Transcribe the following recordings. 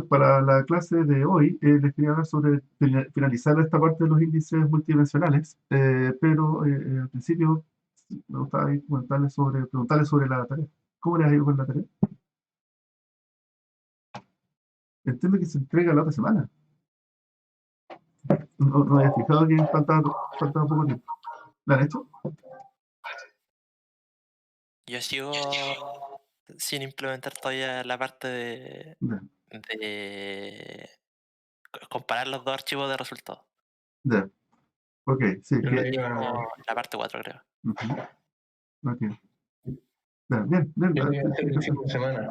Para la clase de hoy, les quería hablar sobre finalizar esta parte de los índices multidimensionales, pero al principio me gustaría preguntarles sobre la tarea. ¿Cómo les ha ido con la tarea? Entiendo que se entrega la otra semana. No había fijado que faltaba poco tiempo. ¿La han hecho? Yo sigo sin implementar todavía la parte Ya, de comparar los dos archivos de resultados. ya. Ok, sí, Yo la iba, Como la parte 4 creo. ujú, ok. Ya, bien, bien. yo la iba a hacer el fin de semana.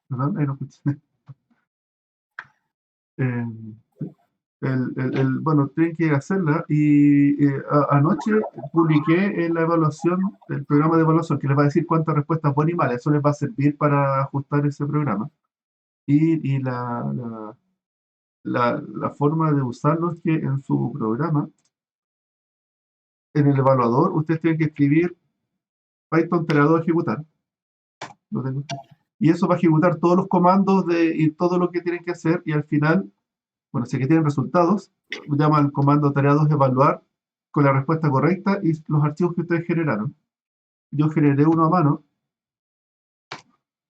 Perdón, ahí no escuché. Eh, bueno, tienen que hacerla y anoche publiqué en la evaluación, el programa de evaluación, que les va a decir cuántas respuestas buenas y malas. Eso les va a servir para ajustar ese programa. Y la forma de usarlo es que en su programa, en el evaluador, ustedes tienen que escribir Python Terador ejecutar. Lo tengo aquí. Y eso va a ejecutar todos los comandos y todo lo que tienen que hacer. Y al final, bueno, si que tienen resultados, llama al comando tarea 2 evaluar con la respuesta correcta y los archivos que ustedes generaron. Yo generé uno a mano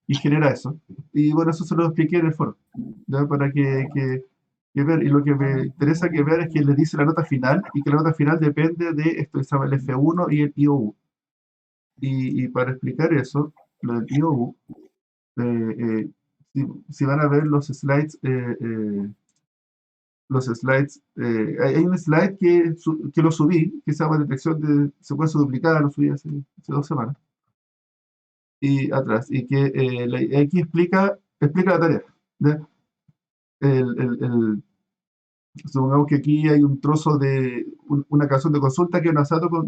y genera eso. Y bueno, eso se lo expliqué en el foro, ¿ya? Para que ver. Y lo que me interesa que vean es que les dice la nota final y que la nota final depende de esto que se llama el F1 y el IOU. Y para explicar eso, lo del IOU, eh, eh, si van a ver los slides, hay un slide que lo subí, que se llama detección de secuencia duplicada, lo subí hace 2 semanas, y atrás, y que aquí explica la tarea. ¿Ya? El, el- el- Supongamos que aquí hay un trozo de una canción de consulta que es una base de datos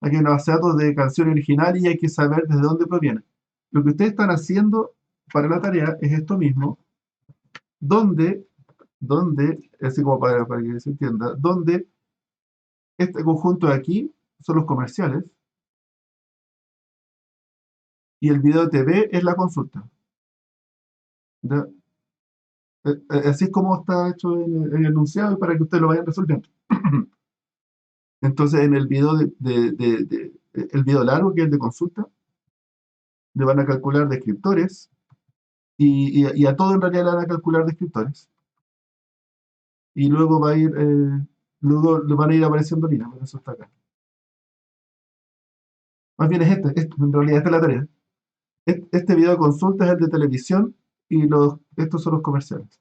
aquí hay una base de datos de canción original y hay que saber desde dónde proviene. Lo que ustedes están haciendo para la tarea es esto mismo, donde, así como para que se entienda, donde este conjunto de aquí son los comerciales y el video de TV es la consulta. ¿Ya? Así es como está hecho en el enunciado y para que ustedes lo vayan resolviendo. Entonces, en el video el video largo, que es el de consulta, le van a calcular descriptores y a todo en realidad le van a calcular descriptores. Y luego luego le van a ir apareciendo líneas, por eso está acá. Más bien es en realidad esta es la tarea. Este video de consulta es el de televisión y estos son los comerciales.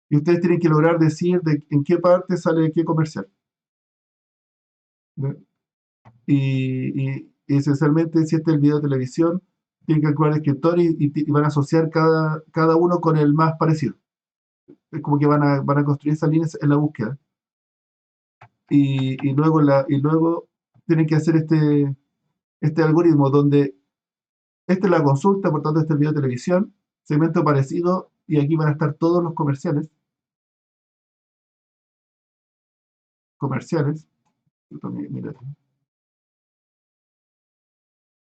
Y ustedes tienen que lograr decir en qué parte sale qué comercial. ¿Ya? Y esencialmente, si este es el video de televisión, tienen que calcular descriptores y van a asociar cada uno con el más parecido. Es como que van a construir esas líneas en la búsqueda. Y luego tienen que hacer este algoritmo donde esta es la consulta, por tanto, este es el video de televisión, segmento parecido, y aquí van a estar todos los comerciales. Mira.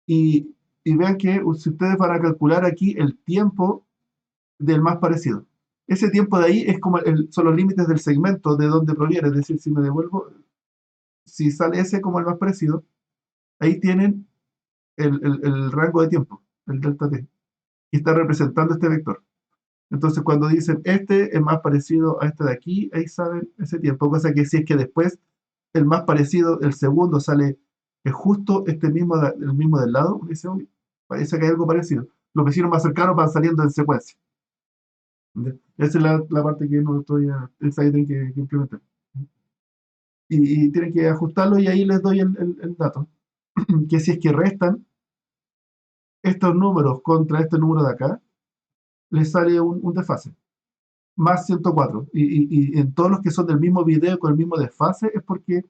Y vean que si ustedes van a calcular aquí el tiempo del más parecido. Ese tiempo de ahí es como son los límites del segmento de donde proviene, es decir, si me devuelvo, si sale ese como el más parecido, ahí tienen el rango de tiempo, el delta t, y está representando este vector. Entonces, cuando dicen este es más parecido a este de aquí, ahí saben ese tiempo, cosa que si es que después el más parecido, el segundo sale, es justo el mismo del lado, dice, "Uy, parece que hay algo parecido". Los vecinos más cercanos van saliendo en secuencia. Esa es la parte que no estoy esa que tienen que implementar. Y tienen que ajustarlo y ahí les doy el dato. Que si es que restan estos números contra este número de acá, les sale un desfase. Más 104. Y en todos los que son del mismo video con el mismo desfase es porque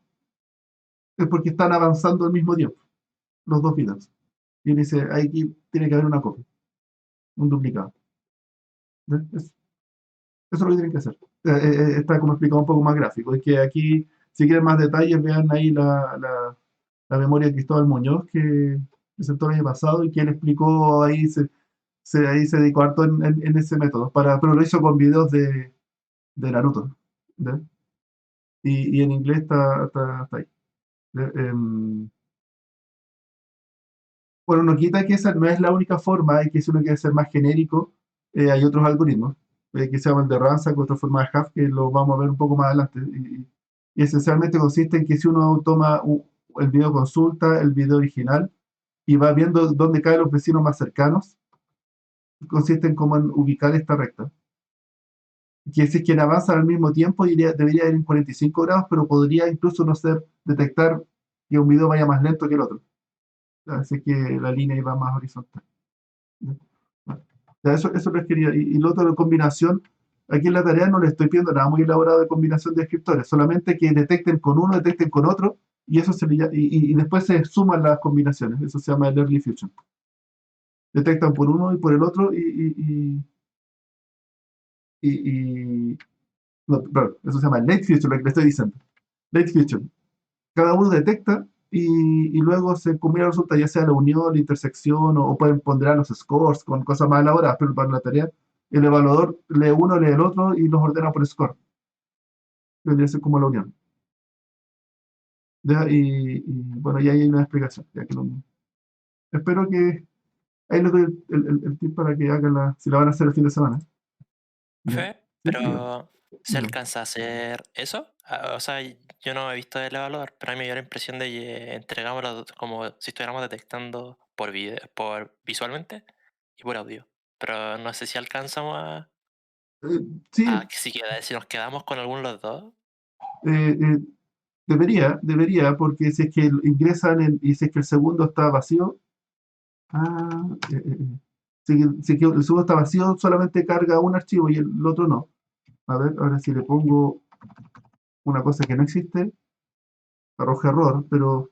están avanzando al mismo tiempo. Los dos videos. Y dice, aquí tiene que haber una copia, un duplicado. Eso es lo que tienen que hacer. Está como explicado un poco más gráfico. Es que aquí, si quieren más detalles, vean ahí la memoria de Cristóbal Muñoz que presentó el año pasado y que él explicó ahí, ahí se dedicó harto en ese método, pero lo hizo con videos de Naruto. ¿Ya? Y en inglés está ahí. ¿Ya? Bueno, no quita que esa no es la única forma, y que si uno quiere ser más genérico, hay otros algoritmos, que se llaman de Ransack, otra forma de Huff, que lo vamos a ver un poco más adelante. Y esencialmente consiste en que si uno toma el video consulta, el video original, y va viendo dónde caen los vecinos más cercanos, consiste en cómo en ubicar esta recta. Que si es quien avanza al mismo tiempo, debería ir en 45 grados, pero podría incluso no ser detectar que un video vaya más lento que el otro. Así que la línea iba más horizontal. Ya, eso les quería. Y lo otro de combinación, aquí en la tarea no le estoy pidiendo nada muy elaborado de combinación de escritores, solamente que detecten con uno, detecten con otro, y eso y después se suman las combinaciones. Eso se llama el early fusion. Detectan por uno y por el otro no, perdón, eso se llama late fusion, lo que le estoy diciendo. Late fusion. Cada uno detecta y luego se combina el resultado, ya sea la unión, la intersección, o pueden ponderar los scores con cosas más elaboradas, pero para la tarea, el evaluador lee uno, lee el otro y los ordena por score. Vendría a ser como la unión. ¿Ya? Bueno, ya hay una explicación. Espero que ahí les doy el tip para que hagan si la van a hacer el fin de semana. ¿Ya? Fe, Sí, dígame, pero ¿se dígame. alcanza a hacer eso? Ah, o sea, yo no he visto el evaluador, pero a mí me dio la impresión de que entregamos como si estuviéramos detectando por video, por visualmente y por audio. Pero no sé si alcanzamos Eh, sí, si nos quedamos con alguno de los dos. eh, eh, debería, porque si es que ingresan y si es que el segundo está vacío, ah, si que el segundo está vacío, solamente carga un archivo y el otro no. A ver, ahora si le pongo una cosa que no existe, arroja error, pero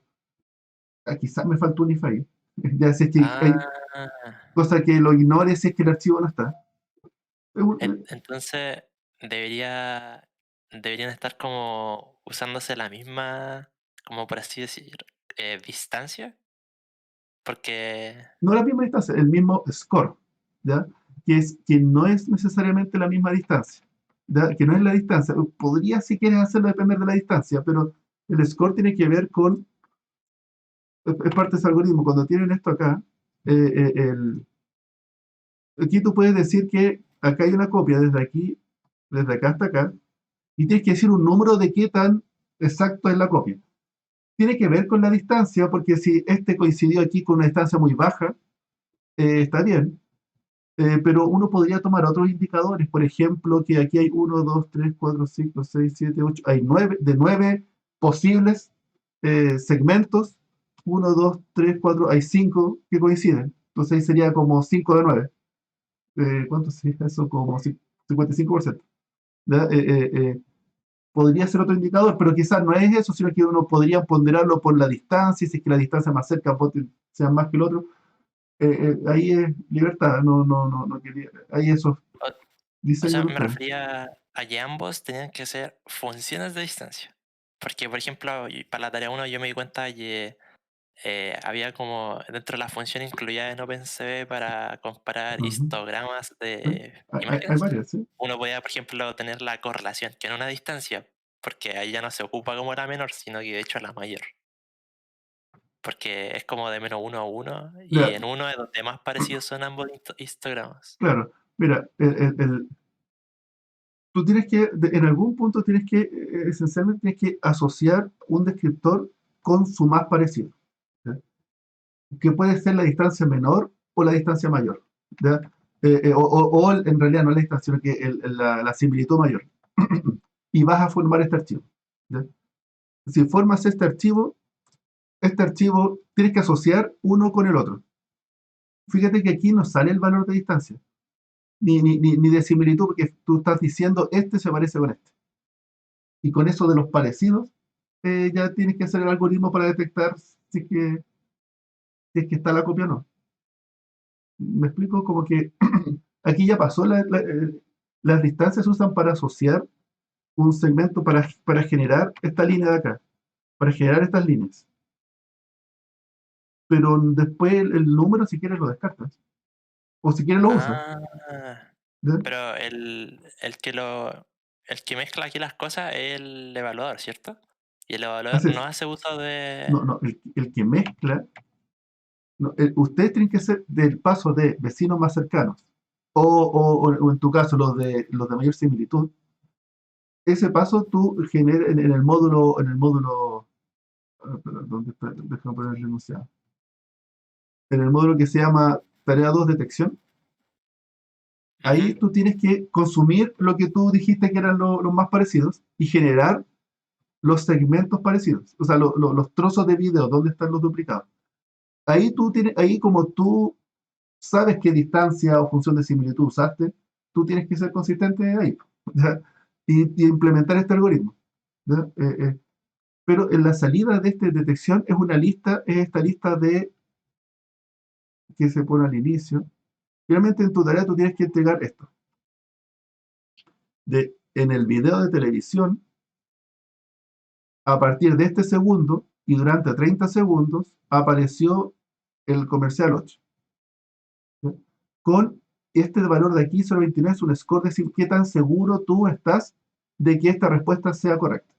quizás me falta un if ahí. Ya si es que hay Ah, cosa que lo ignore si es que el archivo no está. entonces deberían estar como usándose la misma, como por así decir, distancia, porque No la misma distancia, el mismo score, ¿ya? Que no es necesariamente la misma distancia, ¿ya? Que no es la distancia. Podría, si quieres hacerlo, depender de la distancia, pero el score tiene que ver con, es parte de ese algoritmo. Cuando tienen esto acá, aquí tú puedes decir que acá hay una copia desde acá hasta acá, y tienes que decir un número de qué tan exacto es la copia. Tiene que ver con la distancia, porque si este coincidió aquí con una distancia muy baja, está bien. Pero uno podría tomar otros indicadores, por ejemplo, que aquí hay uno 2 3 4 5 6 7 8 hay 9 de 9 posibles segmentos, uno 2 3 4 hay 5 que coinciden. Entonces ahí sería como 5 de 9. ¿Cuánto sería eso? Como 55%. ¿Ya? Podría ser otro indicador, pero quizás no es eso, sino que uno podría ponderarlo por la distancia, y si es que la distancia más cerca sea más que el otro. Ahí es libertad, no quería, ahí esos o, o diseños sea, de me ustedes. refería a que ambos tenían que ser funciones de distancia. Porque, por ejemplo, para la tarea uno yo me di cuenta de que había como dentro de la función incluida en OpenCV para comparar Ujú. histogramas Sí. de Hay imágenes. varias, ¿sí? Uno podía, por ejemplo, tener la correlación, que no una distancia, porque ahí ya no se ocupa como la menor, sino que de hecho la mayor. Porque es como de menos uno a uno, y Mira, en uno es donde más parecidos son ambos histogramas. claro, mira, tú tienes que, en algún punto tienes que, esencialmente tienes que asociar un descriptor con su más parecido, ¿ya? Que puede ser la distancia menor o la distancia mayor, ¿ya? O en realidad no la distancia, sino que la similitud mayor. Y vas a formar este archivo, ¿ya? Si formas este archivo tienes que asociar uno con el otro. Fíjate que aquí no sale el valor de distancia, ni de similitud, porque tú estás diciendo este se parece con este. Y con eso de los parecidos, ya tienes que hacer el algoritmo para detectar si es que está la copia o no. Me explico como que aquí ya pasó, las distancias se usan para asociar un segmento para generar esta línea de acá, para generar estas líneas. Pero después el número, si quieres, lo descartas. o si quiere lo usa. Ah, ¿Ya? pero el que mezcla aquí las cosas es el evaluador, ¿cierto? Y el evaluador no Entonces, hace uso de... no, no, el que mezcla, no, ustedes tienen que ser del paso de vecinos más cercanos, o en tu caso los de mayor similitud. Ese paso tú generas en el módulo, perdón, ¿dónde está? Déjame poner el enunciado. En el módulo que se llama Tarea 2 Detección, ahí Ujú. tú tienes que consumir lo que tú dijiste que eran los más parecidos y generar los segmentos parecidos, o sea, los trozos de video, donde están los duplicados. Ahí como tú sabes qué distancia o función de similitud usaste, tú tienes que ser consistente ahí, ¿ya? Y implementar este algoritmo, ¿ya? Pero en la salida de esta detección es esta lista de que se pone al inicio. Finalmente en tu tarea tú tienes que entregar esto. En el video de televisión, a partir de este segundo y durante 30 segundos, apareció el comercial 8. ¿Sí? Con este valor de aquí, 0,29 es un score, es decir, qué tan seguro tú estás de que esta respuesta sea correcta.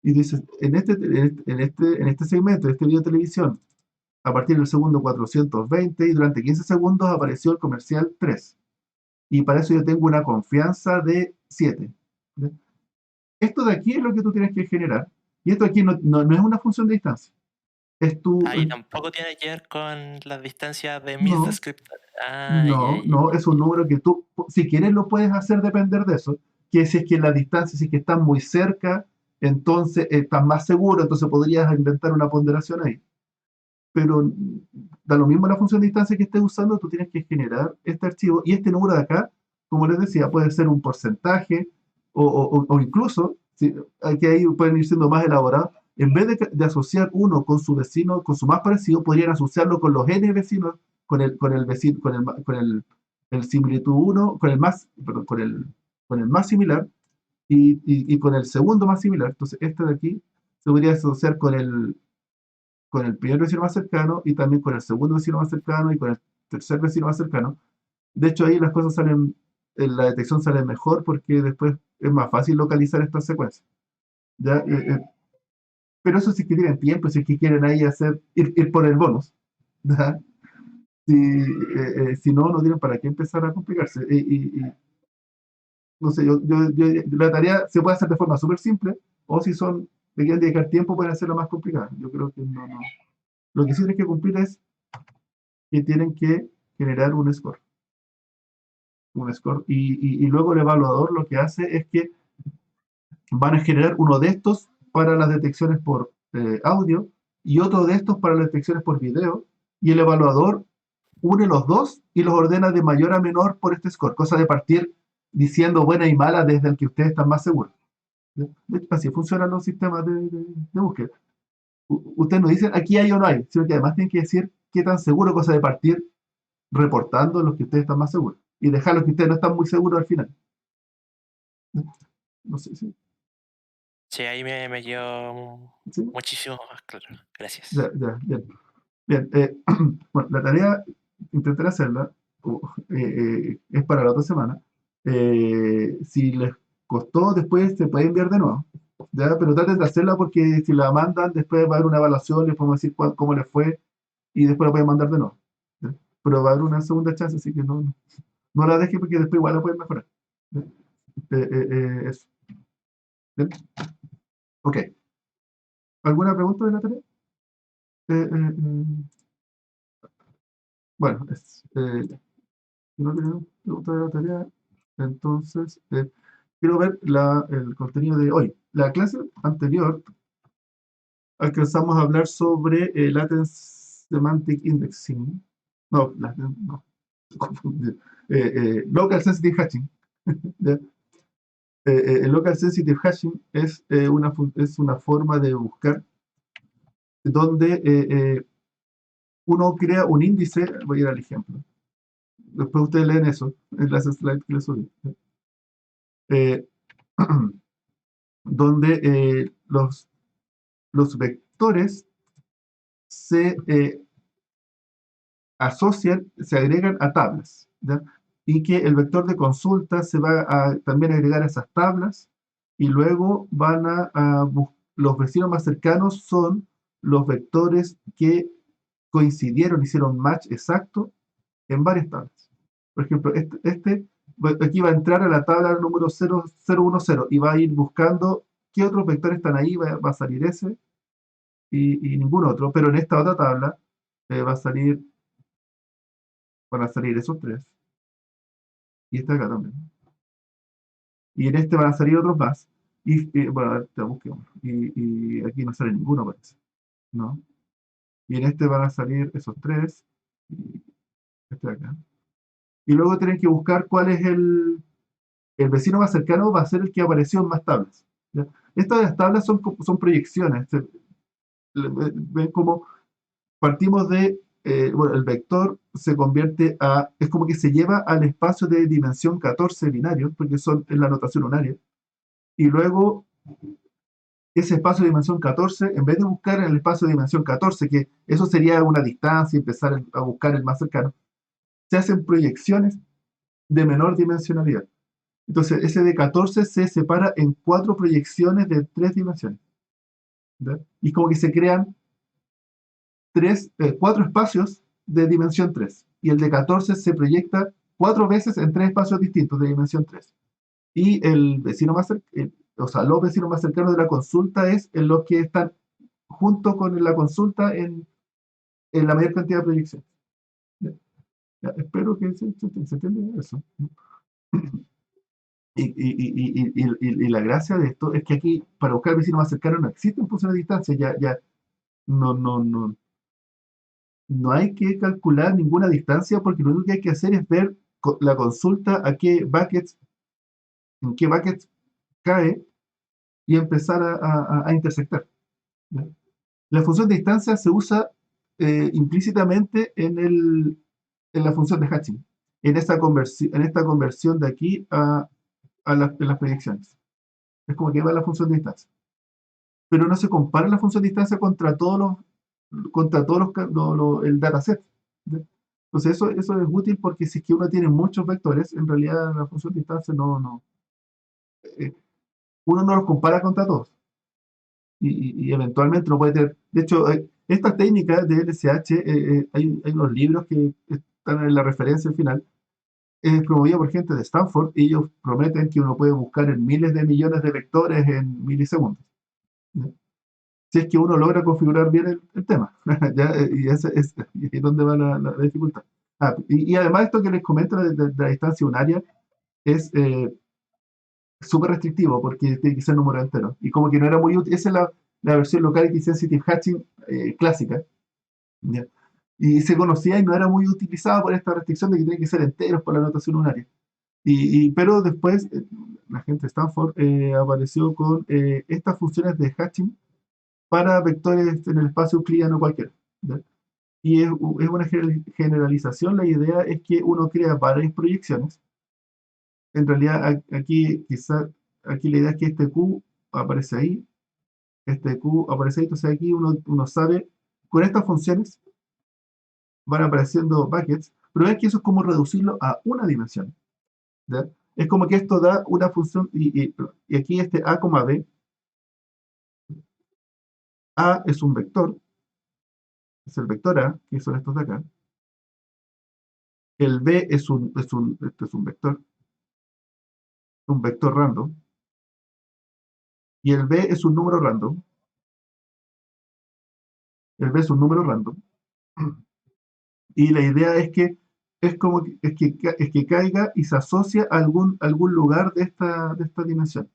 Y dices, en este segmento, de este video de televisión, a partir del segundo 420 y durante 15 segundos apareció el comercial 3. Y para eso yo tengo una confianza de 7. ¿Sí? Esto de aquí es lo que tú tienes que generar. Y esto aquí no es una función de distancia. Es tu. Ahí tampoco tiene que ver con las distancias de mis No, descriptores. Ah, ya, no, ya. no, es un número que tú, si quieres, lo puedes hacer depender de eso. Que si es que la distancia, si es que estás muy cerca, entonces estás más seguro, entonces podrías inventar una ponderación ahí. Pero da lo mismo la función de distancia que estés usando, tú tienes que generar este archivo y este número de acá, como les decía, puede ser un porcentaje o incluso, que ahí pueden ir siendo más elaborados, en vez de asociar uno con su vecino, con su más parecido, podrían asociarlo con los n vecinos, con el vecino, con el similitud uno, con el más, perdón, con el más similar y con el segundo más similar. Entonces, este de aquí se podría asociar con el primer vecino más cercano y también con el segundo vecino más cercano y con el tercer vecino más cercano. De hecho, ahí las cosas salen, la detección sale mejor porque después es más fácil localizar estas secuencias. ¿Ya? Pero eso sí que tienen tiempo, si es que quieren ahí ir por el bonus. ¿Ya? Si no, no tienen para qué empezar a complicarse. No sé, la tarea se puede hacer de forma súper simple, o si le quieren dedicar tiempo, pueden hacerla más complicada. Yo creo que no, no. Lo que sí tienen que cumplir es que tienen que generar un score, y luego el evaluador lo que hace es que van a generar uno de estos para las detecciones por audio y otro de estos para las detecciones por video, y el evaluador une los dos y los ordena de mayor a menor por este score, cosa de partir diciendo buena y mala desde el que ustedes están más seguros. Así funcionan los sistemas de búsqueda. Ustedes no dicen aquí hay o no hay, sino que además tienen que decir qué tan seguro, cosa de partir reportando los que ustedes están más seguros y dejar los que ustedes no están muy seguros al final. No sé si. Sí, ahí me quedó ¿Sí? muchísimo más claro. Ya, Gracias. ya, bien. Bien, bueno, la tarea intentaré hacerla, es para la otra semana. Si les costó, después se puede enviar de nuevo. ¿Ya? Pero traten de hacerla porque si la mandan, después va a haber una evaluación, les podemos decir cómo les fue y después la pueden mandar de nuevo. ¿Ya? Pero va a haber una segunda chance, así que no la dejen porque después igual la pueden mejorar. ¿Ya? Eso. ¿Bien? Ok. ¿Alguna pregunta de la tarea? Bueno, si no tienen pregunta de la tarea, entonces quiero ver el contenido de hoy. La clase anterior alcanzamos a hablar sobre Latent Semantic Indexing. No, no, confundí. Local Sensitive Hashing. ¿Ya? El Local Sensitive Hashing es una forma de buscar donde uno crea un índice. Voy a ir al ejemplo. Después ustedes leen eso en las slides que les subí. Eh, donde los vectores se asocian, se agregan a tablas, ¿ya? Y que el vector de consulta se va a también agregar a esas tablas y luego van los vecinos más cercanos son los vectores que coincidieron, hicieron match exacto en varias tablas. Por ejemplo, aquí va a entrar a la tabla número 0010 y va a ir buscando qué otros vectores están ahí, va a salir ese y ningún otro, pero en esta otra tabla van a salir esos tres y este acá también. Y en este van a salir otros más. Bueno, a ver, te busquemos. Y aquí no sale ninguno, parece. ¿No? Y en este van a salir esos tres. Y este de acá. Y luego tienen que buscar cuál es el vecino más cercano, va a ser el que apareció en más tablas. ¿Ya? Estas tablas son proyecciones. Ven como partimos bueno, el vector se convierte es como que se lleva al espacio de dimensión 14 binario, porque es la notación unaria. Y luego ese espacio de dimensión 14, en vez de buscar en el espacio de dimensión 14, que eso sería una distancia y empezar a buscar el más cercano, se hacen proyecciones de menor dimensionalidad. Entonces, ese de 14 se separa en 4 proyecciones de 3 dimensiones. ¿Verdad? Y como que se crean 4 espacios de dimensión 3. Y el de 14 se proyecta 4 veces en 3 espacios distintos de dimensión 3. Y el vecino más cercano, o sea, los vecinos más cercanos de la consulta es en los que están junto con la consulta en la mayor cantidad de proyecciones. Ya, ya, espero que se entienda eso. Y la gracia de esto es que aquí, para buscar el vecino más cercano, no existen funciones de distancia. Ya no hay que calcular ninguna distancia porque lo único que hay que hacer es ver la consulta en qué buckets cae y empezar a intersectar. ¿Ya? La función de distancia se usa implícitamente en la función de hatching, en esta conversión de aquí en las proyecciones. Es como que va la función de distancia. Pero no se compara la función de distancia contra el dataset. ¿Ya? Entonces eso es útil porque si es que uno tiene muchos vectores, en realidad la función de distancia eh, uno no los compara contra todos. Y eventualmente no puede tener. De hecho, estas técnicas de LSH, hay unos libros que están en la referencia al final, promovida por gente de Stanford, y ellos prometen que uno puede buscar en miles de millones de vectores en milisegundos. ¿Ya? Si es que uno logra configurar bien el tema. ¿Ya? Y ahí es donde va la dificultad. Y además esto que les comento de la distancia unaria es súper restrictivo porque tiene que ser número entero. Y como que no era muy útil, esa es la versión locality sensitive hatching clásica. ¿Ya? Y se conocía y no era muy utilizada por esta restricción de que tiene que ser enteros por la notación unaria. Pero después la gente de Stanford apareció con estas funciones de hatching para vectores en el espacio euclidiano cualquiera. ¿Ya? Y es una generalización. La idea es que uno crea varias proyecciones. En realidad aquí la idea es que este Q aparece ahí, este Q aparece ahí, entonces aquí uno sabe, con estas funciones van apareciendo buckets, pero es que eso es como reducirlo a una dimensión. ¿Ya? Es como que esto da una función, y aquí este A, B, A es un vector, es el vector A, que son estos de acá, el B este es un vector random, y el B es un número random, el B es un número random, y la idea es que es que caiga y se asocia a algún lugar de esta dimensión.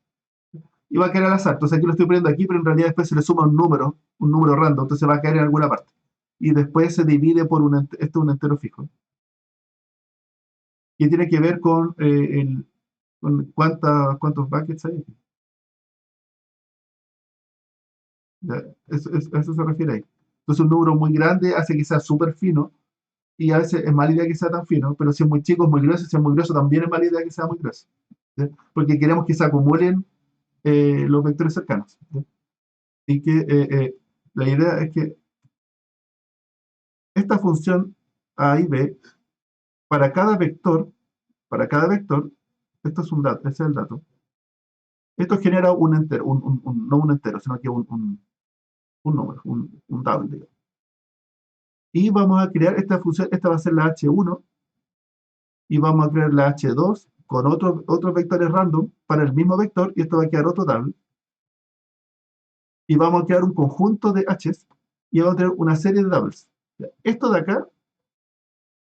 Y va a caer al azar. Entonces aquí lo estoy poniendo aquí, pero en realidad después se le suma un número random, entonces va a caer en alguna parte. Y después se divide esto es un entero fijo. Y tiene que ver con cuántos buckets hay. ¿Ya? Eso se refiere ahí. Entonces un número muy grande hace que sea súper fino y a veces es mala idea que sea tan fino, pero si es muy chico es muy grueso, si es muy grueso también es mala idea que sea muy grueso. ¿Ya? Porque queremos que se acumulen los vectores cercanos. ¿Ya? Y que la idea es que esta función A y B, para cada vector, esto es un dato, ese es el dato. Esto genera un entero, no un entero, sino que un número, un double, digamos. Y vamos a crear esta función, esta va a ser la h1, y vamos a crear la h2 con otros vectores random para el mismo vector, y esto va a quedar otro double. Y vamos a crear un conjunto de h's, y vamos a tener una serie de doubles. Esto de acá,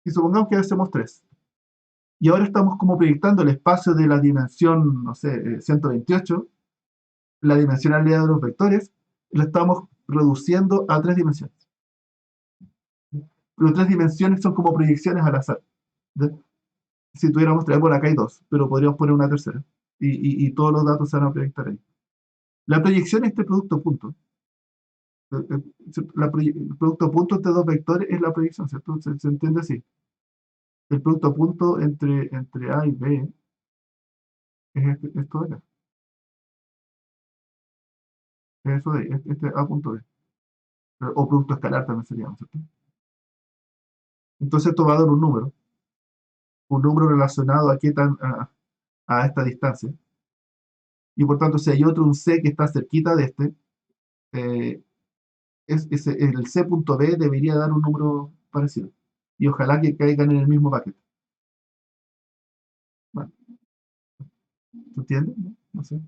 y supongamos que hacemos 3. Y ahora estamos como proyectando el espacio de la dimensión, no sé, 128, la dimensionalidad de los vectores, lo estamos reduciendo a 3 dimensiones. Pero 3 dimensiones son como proyecciones al azar. ¿Ya? Si tuviéramos 3, bueno, acá hay 2, pero podríamos poner una tercera. Y todos los datos se van a proyectar ahí. La proyección es este producto punto. El producto punto entre dos vectores es la proyección, ¿cierto? Se entiende así. El producto punto entre A y B es esto de acá. Es eso de ahí, este A punto B. O producto escalar también sería, ¿cierto? Entonces esto va a dar un número relacionado a, a esta distancia. Y por tanto, si hay un C que está cerquita de este, eh, el C.B debería dar un número parecido. Y ojalá que caigan en el mismo paquete. Bueno, ¿se entiende? ¿No? No sé.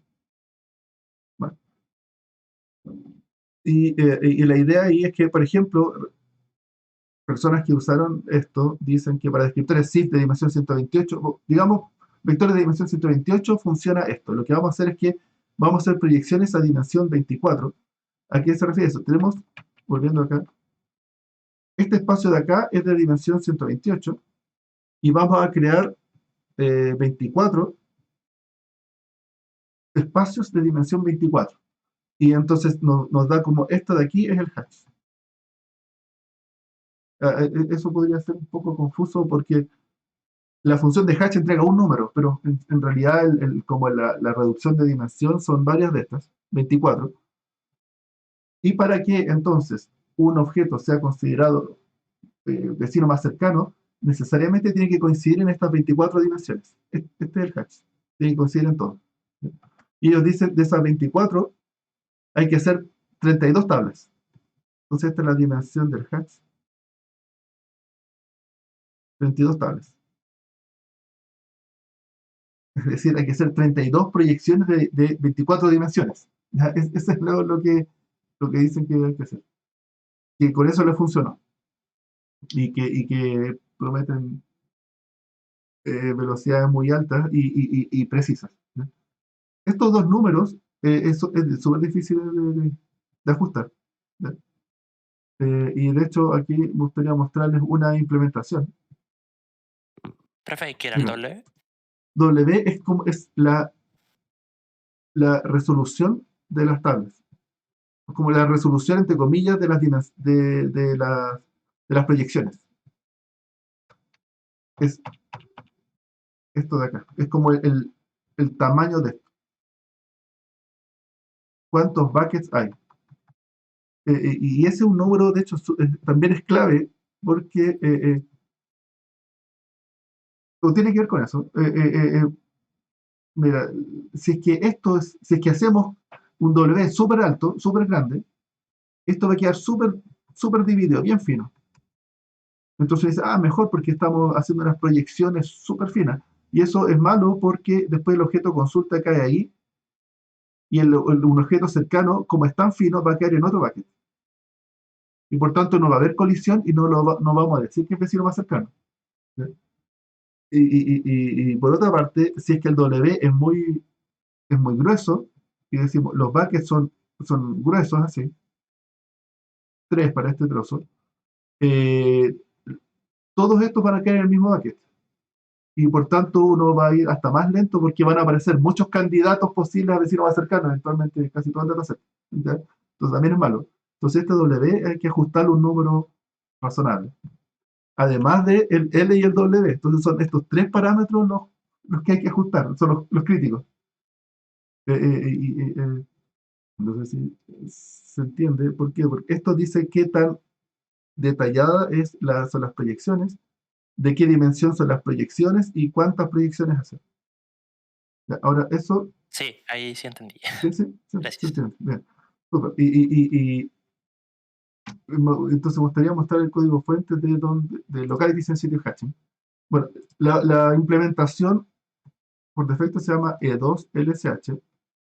Bueno. Y la idea ahí es que, por ejemplo, personas que usaron esto dicen que para descriptores SIF de dimensión 128, digamos, vectores de dimensión 128 funciona esto. Lo que vamos a hacer es que vamos a hacer proyecciones a dimensión 24. ¿A qué se refiere eso? Tenemos, volviendo acá, este espacio de acá es de dimensión 128 y vamos a crear 24 espacios de dimensión 24. Y entonces nos da como esto de aquí es el hatch. Eso podría ser un poco confuso porque la función de hatch entrega un número, pero en realidad como la reducción de dimensión son varias de estas, 24. Y para que entonces un objeto sea considerado vecino más cercano, necesariamente tiene que coincidir en estas 24 dimensiones. Este es el hatch. Tiene que coincidir en todo. Y ellos dicen, de esas 24, hay que hacer 32 tablas. Entonces esta es la dimensión del hatch. 32 tablas. Es decir, hay que hacer 32 proyecciones de 24 dimensiones. ¿Ya? Eso es lo que dicen que hay que hacer. Que con eso les funcionó. Y que prometen velocidades muy altas y precisas. ¿Ya? Estos dos números es súper difícil de ajustar. ¿Ya? Y de hecho aquí me gustaría mostrarles una implementación. Profe, ¿qué era el Mira, doble? W es la resolución de las tablas. Es como la resolución, entre comillas, de las proyecciones. Es esto de acá. Es como el tamaño de esto. ¿Cuántos buckets hay? Y ese es un número, de hecho, también es clave porque tiene que ver con eso. Mira, si es que hacemos un W súper alto, súper grande, esto va a quedar súper súper dividido, bien fino. Entonces dice, mejor porque estamos haciendo unas proyecciones súper finas. Y eso es malo porque después el objeto consulta cae ahí y un objeto cercano, como es tan fino, va a caer en otro bucket. Y por tanto no va a haber colisión y no vamos a decir que es vecino más cercano. ¿Sí? Y por otra parte, si es que el W es muy grueso, y decimos, los buckets son gruesos así, 3 para este trozo, eh, todos estos van a caer en el mismo bucket. Y por tanto uno va a ir hasta más lento porque van a aparecer muchos candidatos posibles a vecinos más cercanos, eventualmente casi todo el dataset. ¿Ya? Entonces también es malo. Entonces este W hay que ajustarle un número razonable. Además de el L y el W. Entonces son estos tres parámetros los que hay que ajustar, son los críticos. No sé si se entiende. ¿Por qué? Porque esto dice qué tan detallada son las proyecciones, de qué dimensión son las proyecciones y cuántas proyecciones hacer. Ya, ahora, eso, Sí, ahí sí entendí. sí, sí, sí, se Gracias. entiende. Bien. Súper. Entonces me gustaría mostrar el código fuente de Locality Sensitive Hatching. Bueno, la implementación por defecto se llama E2LSH,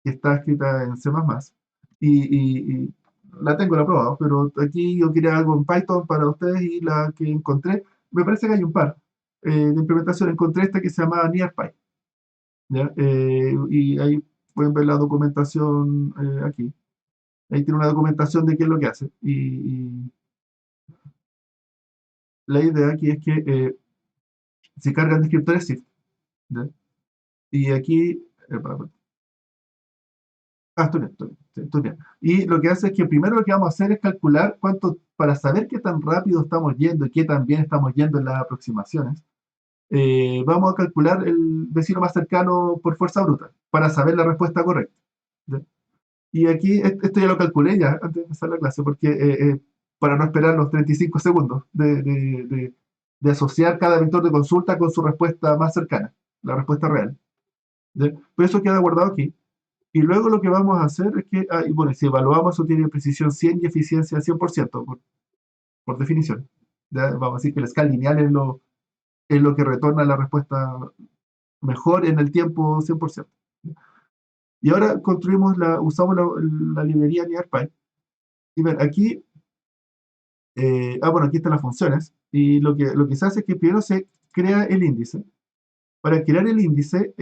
que está escrita en C++, y la tengo, la he probado, pero aquí yo quería algo en Python para ustedes y la que encontré, me parece que hay un par de implementación. Encontré esta que se llama NearPy, ¿ya? Y ahí pueden ver la documentación aquí. Ahí tiene una documentación de qué es lo que hace. Y la idea aquí es que se cargan descriptores SIFT, ¿ya? Y aquí, estoy bien, sí, estoy bien. Y lo que hace es que primero lo que vamos a hacer es calcular cuánto, para saber qué tan rápido estamos yendo y qué tan bien estamos yendo en las aproximaciones, vamos a calcular el vecino más cercano por fuerza bruta, para saber la respuesta correcta, ¿ya? Y aquí, esto ya lo calculé ya antes de empezar la clase, porque para no esperar los 35 segundos de asociar cada vector de consulta con su respuesta más cercana, la respuesta real, ¿ya? Pero eso queda guardado aquí. Y luego lo que vamos a hacer es que, y bueno, si evaluamos, eso tiene precisión 100 y eficiencia 100%, por definición. ¿Ya? Vamos a decir que la escala lineal es lo que retorna la respuesta mejor en el tiempo 100%. Y ahora usamos la librería NearPy. Y ver, aquí, bueno, aquí están las funciones. Y lo que se hace es que primero se crea el índice. Para crear el índice,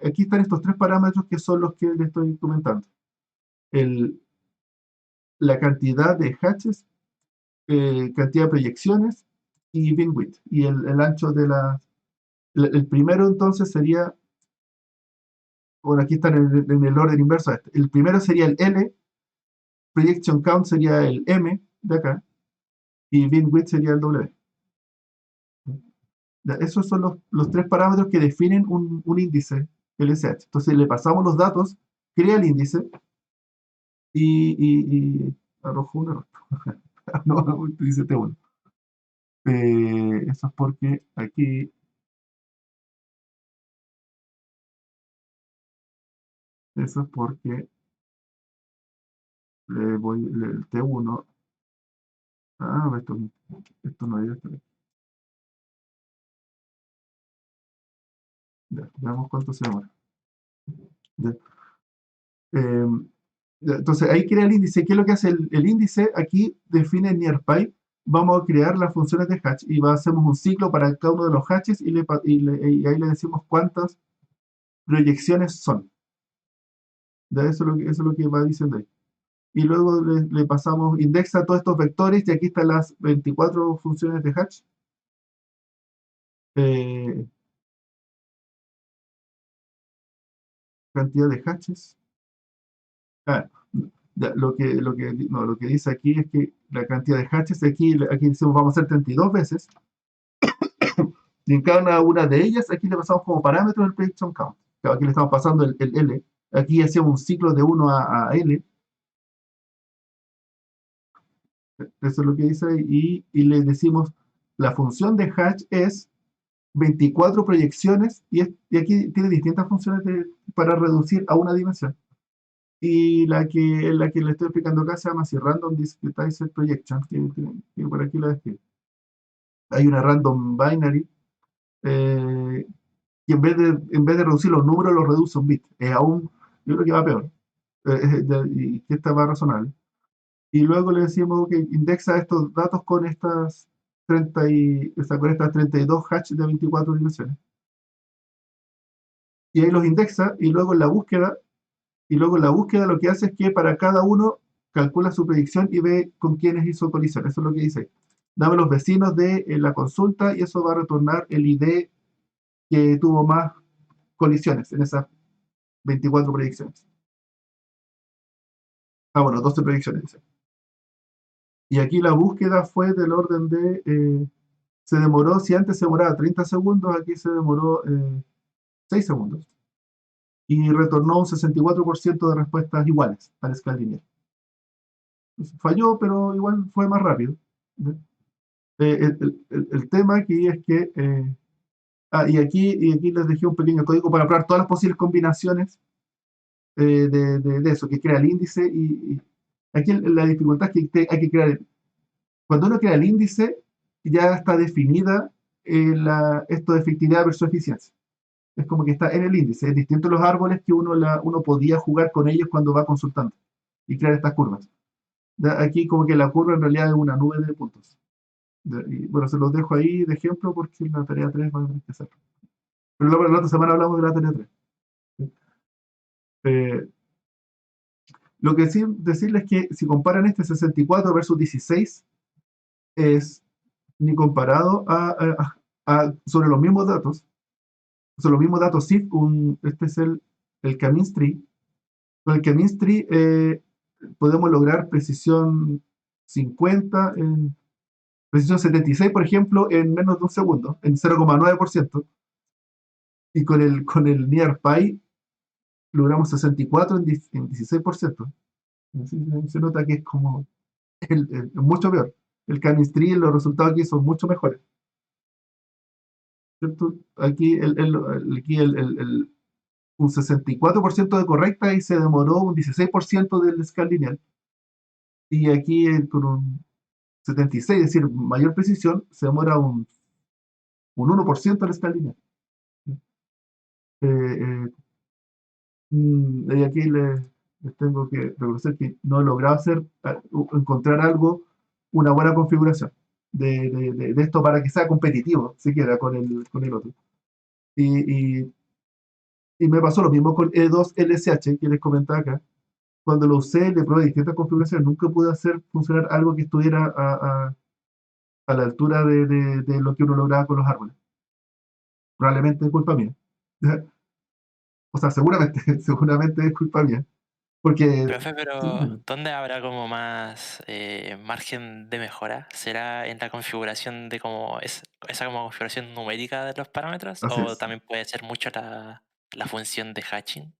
aquí están estos tres parámetros que son los que les estoy comentando. La cantidad de hatches, cantidad de proyecciones y binwidth. Y el ancho de el primero entonces sería, bueno, aquí están en el orden inverso a este. El primero sería el L, projection count sería el M de acá, y binwidth sería el W. Ya, esos son los tres parámetros que definen un índice LSH. Entonces le pasamos los datos, crea el índice y arrojó un error. No, dice T1. Eso es porque aquí, eso es porque el T1. Esto no es. Ya, veamos cuánto se demora. Ya. Eh, entonces ahí crea el índice. ¿Qué es lo que hace el índice? Aquí define NearPy. Vamos a crear las funciones de hatch y hacemos un ciclo para cada uno de los hatches y ahí le decimos cuántas proyecciones son. Ya, eso es lo que va diciendo ahí. Y luego le pasamos, indexa todos estos vectores y aquí están las 24 funciones de hatch. Eh, cantidad de hatches. Ah, ya, lo que dice aquí es que la cantidad de hatches, aquí decimos vamos a hacer 32 veces, y en cada una de ellas, aquí le pasamos como parámetro el prediction count. Claro, aquí le estamos pasando el L, aquí hacemos un ciclo de 1 a L, eso es lo que dice, y le decimos la función de hatch es 24 proyecciones, y aquí tiene distintas funciones para reducir a una dimensión. Y la que le estoy explicando acá se llama así, Random Discretizer Projection, que por aquí la describo. Hay una Random Binary, eh, y en vez de reducir los números, los reduce un bit. Es aún, yo creo que va peor, y que esta va razonable. Y luego le decimos que indexa estos datos con estas 32 hatches de 24 dimensiones. Y ahí los indexa, y luego en la búsqueda lo que hace es que para cada uno calcula su predicción y ve con quiénes hizo colisión. Eso es lo que dice. Dame los vecinos de la consulta y eso va a retornar el ID que tuvo más colisiones en esas 24 predicciones. Bueno, 12 predicciones, dice. Y aquí la búsqueda fue del orden de, se demoró, si antes se demoraba 30 segundos, aquí se demoró 6 segundos. Y retornó un 64% de respuestas iguales a la escala lineal. Entonces, falló, pero igual fue más rápido, ¿no? El tema aquí es que, y aquí les dejé un pequeño código para probar todas las posibles combinaciones de eso, que crea el índice, y aquí la dificultad es que hay que crear, cuando uno crea el índice, ya está definida esto de efectividad versus eficiencia. Es como que está en el índice, es distinto a los árboles que uno podía jugar con ellos cuando va consultando y crear estas curvas. Aquí como que la curva en realidad es una nube de puntos. Y, bueno, se los dejo ahí de ejemplo porque en la tarea 3 van a tener que hacerlo. Pero luego la otra semana hablamos de la tarea 3. Eh, lo que sí decirles es que si comparan este 64 versus 16, es ni comparado sobre los mismos datos, sí, este es el Kaminsky. Con el Kaminsky podemos lograr precisión 50, precisión 76, por ejemplo, en menos de un segundo, en 0,9%. Y con el NearPy logramos 64 en 16%. Así se nota que es como mucho peor. El Kaminsky, los resultados aquí son mucho mejores. ¿Cierto? Aquí, un 64% de correcta y se demoró un 16% del scan lineal. Y aquí con un 76, es decir, mayor precisión, se demora un 1% del scan lineal. Eh, eh, y aquí les tengo que reconocer que no he logrado encontrar una buena configuración de esto para que sea competitivo, siquiera con el otro. Y, y, y me pasó lo mismo con E2LSH, que les comentaba acá. Cuando lo usé, le probé distintas configuraciones, nunca pude hacer funcionar algo que estuviera a la altura de lo que uno lograba con los árboles. Probablemente es culpa mía. O sea, seguramente, seguramente es culpa mía. Porque, Profe, sí, pero ¿dónde habrá como más margen de mejora? ¿Será en la configuración de como esa como configuración numérica de los parámetros? así ¿O es. también puede ser mucho la función de hatching?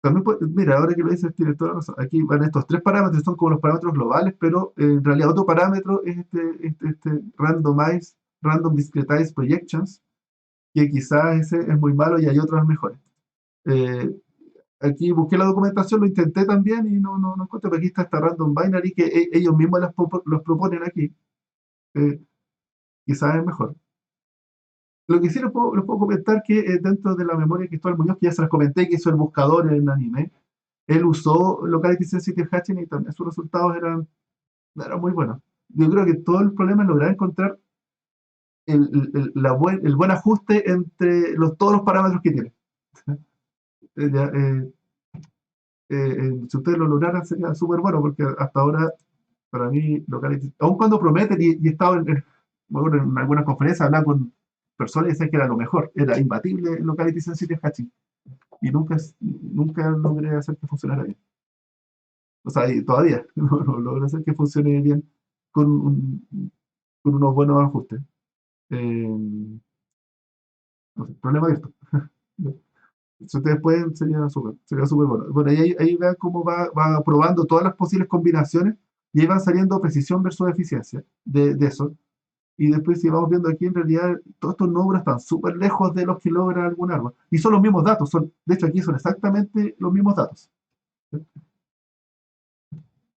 También mira, ahora que lo dices, tienes toda la razón. Aquí van estos tres parámetros, son como los parámetros globales, pero en realidad otro parámetro es este Random Discretized Projections, que quizás ese es muy malo y hay otros mejores. Eh, Aquí busqué la documentación, lo intenté también y no encontré, pero aquí está esta Random Binary que ellos mismos los proponen aquí. Eh, Quizás es mejor. Lo que sí les puedo comentar que dentro de la memoria de Cristóbal Muñoz, que ya se las comenté, que hizo el buscador en anime, él usó Locality Sensitive Hatching y también sus resultados eran muy buenos. Yo creo que todo el problema es lograr encontrar el buen ajuste entre todos los parámetros que tiene. Si ustedes lo lograran sería súper bueno, porque hasta ahora, para mí, Locality, aun cuando prometen, y he estado bueno, en algunas conferencias, hablando con personas y decían que era lo mejor, era imbatible Locality Sensitive Hatching, y nunca logré hacer que funcionara bien. O sea, y todavía no logré hacer que funcione bien con, con unos buenos ajustes. No sé, problema abierto. Si ustedes pueden, sería súper bueno. Bueno, ahí vean cómo va probando todas las posibles combinaciones y ahí van saliendo precisión versus eficiencia de eso. Y después, si vamos viendo aquí, en realidad, todos estos números están súper lejos de los que logra algún árbol. Y son los mismos datos, de hecho, aquí son exactamente los mismos datos.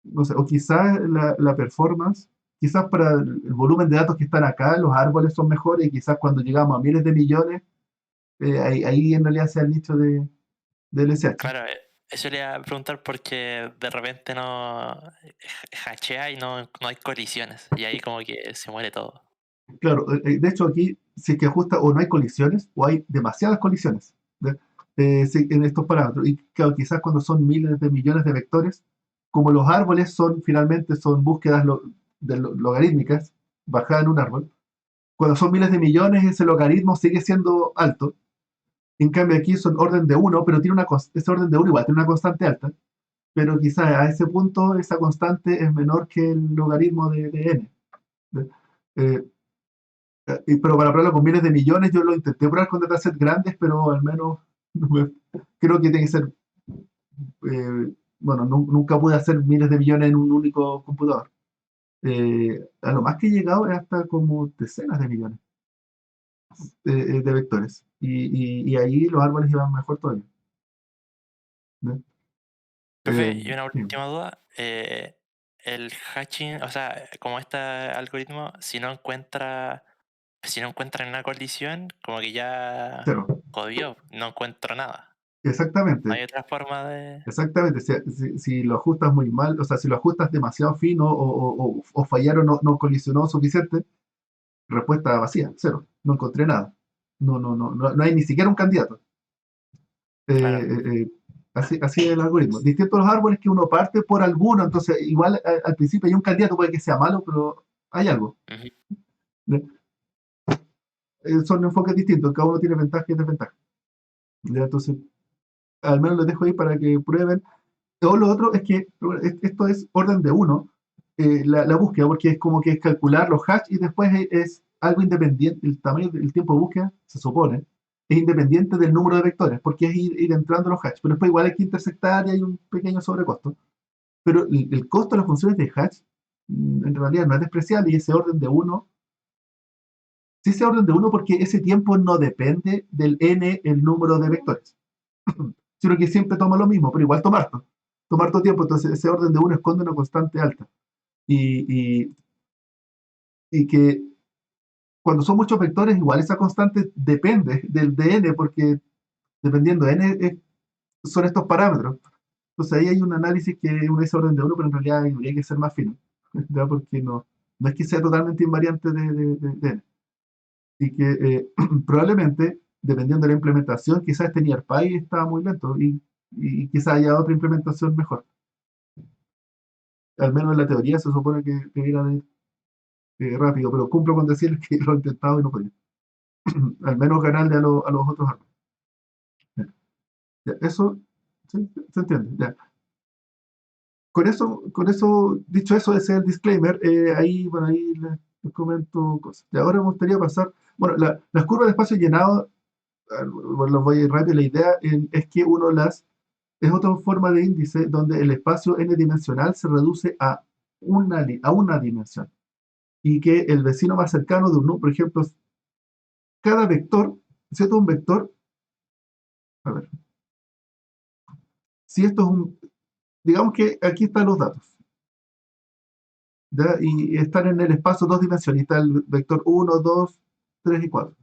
No sé, o quizás la performance, quizás para el volumen de datos que están acá, los árboles son mejores, y quizás cuando llegamos a miles de millones, ahí en realidad sea el nicho del SH. Claro, eso le iba a preguntar porque de repente no hachea y no hay colisiones. Y ahí como que se muere todo. Claro, de hecho aquí, si es que ajusta o no hay colisiones, o hay demasiadas colisiones, ¿ve? Sí, en estos parámetros. Y claro, quizás cuando son miles de millones de vectores, como los árboles finalmente son búsquedas logarítmicas, bajadas en un árbol, cuando son miles de millones, ese logaritmo sigue siendo alto. En cambio, aquí son orden de uno, pero ese orden de uno igual tiene una constante alta, pero quizás a ese punto esa constante es menor que el logaritmo de n. ¿Ve? Eh, pero para probarlo con miles de millones, yo lo intenté probar con datasets grandes, pero al menos creo que tiene que ser. Bueno, nunca pude hacer miles de millones en un único computador. A lo más que he llegado es hasta como decenas de millones de vectores. Y ahí los árboles iban mejor todavía, ¿no? Profe, y una Sí, última duda. El hatching, o sea, como este algoritmo, si no encuentra una colisión, como que ya cero. jodió, no encuentro nada. No Exactamente. hay otra forma de... Exactamente, si lo ajustas muy mal, o sea, si lo ajustas demasiado fino o fallaron, no colisionó suficiente, respuesta vacía, cero, no encontré nada. No hay ni siquiera un candidato. Eh, Claro. eh, así es el algoritmo. Distintos los árboles que uno parte por alguno, entonces igual al principio hay un candidato, puede que sea malo, pero hay algo. Ujú. Son enfoques distintos, cada uno tiene ventajas y desventajas. ¿Ya? Entonces, al menos les dejo ahí para que prueben. Todo lo otro es que esto es orden de uno, la búsqueda, porque es como que es calcular los hash y después es algo independiente, el tamaño del tiempo de búsqueda, se supone, es independiente del número de vectores, porque es ir entrando los hash, pero después igual hay que intersectar y hay un pequeño sobrecosto. Pero el costo de las funciones de hash en realidad no es despreciable y ese orden de uno, sí ese orden de uno porque ese tiempo no depende del n, el número de vectores, sino que siempre toma lo mismo, pero igual tomar tu tiempo, entonces ese orden de uno esconde una constante alta. Y, y, y que cuando son muchos vectores, igual esa constante depende del de n, porque dependiendo de n son estos parámetros. Entonces ahí hay un análisis que uno dice orden de uno, pero en realidad habría que ser más fino, ¿ya? Porque no es que sea totalmente invariante de n. Y que probablemente, dependiendo de la implementación, quizás este NearPy está muy lento y quizás haya otra implementación mejor. Al menos en la teoría se supone que debería de ir rápido, pero cumplo con decirles que lo he intentado y no podía. Al menos ganarle a los otros árboles. Ya, ya, eso se entiende. Ya. Dicho eso, ese es el disclaimer. Ahí, bueno, ahí les comento cosas. Y ahora me gustaría pasar. Bueno, las curvas de espacio llenado, bueno, los voy a ir rápido. La idea es que uno las. Es otra forma de índice donde el espacio n-dimensional se reduce a una dimensión. Y que el vecino más cercano de un número, por ejemplo, cada vector, ¿cierto? Un vector, a ver, si esto es digamos que aquí están los datos, ¿ya? Y están en el espacio dos dimensiones, y está el vector uno 2 3 y 4.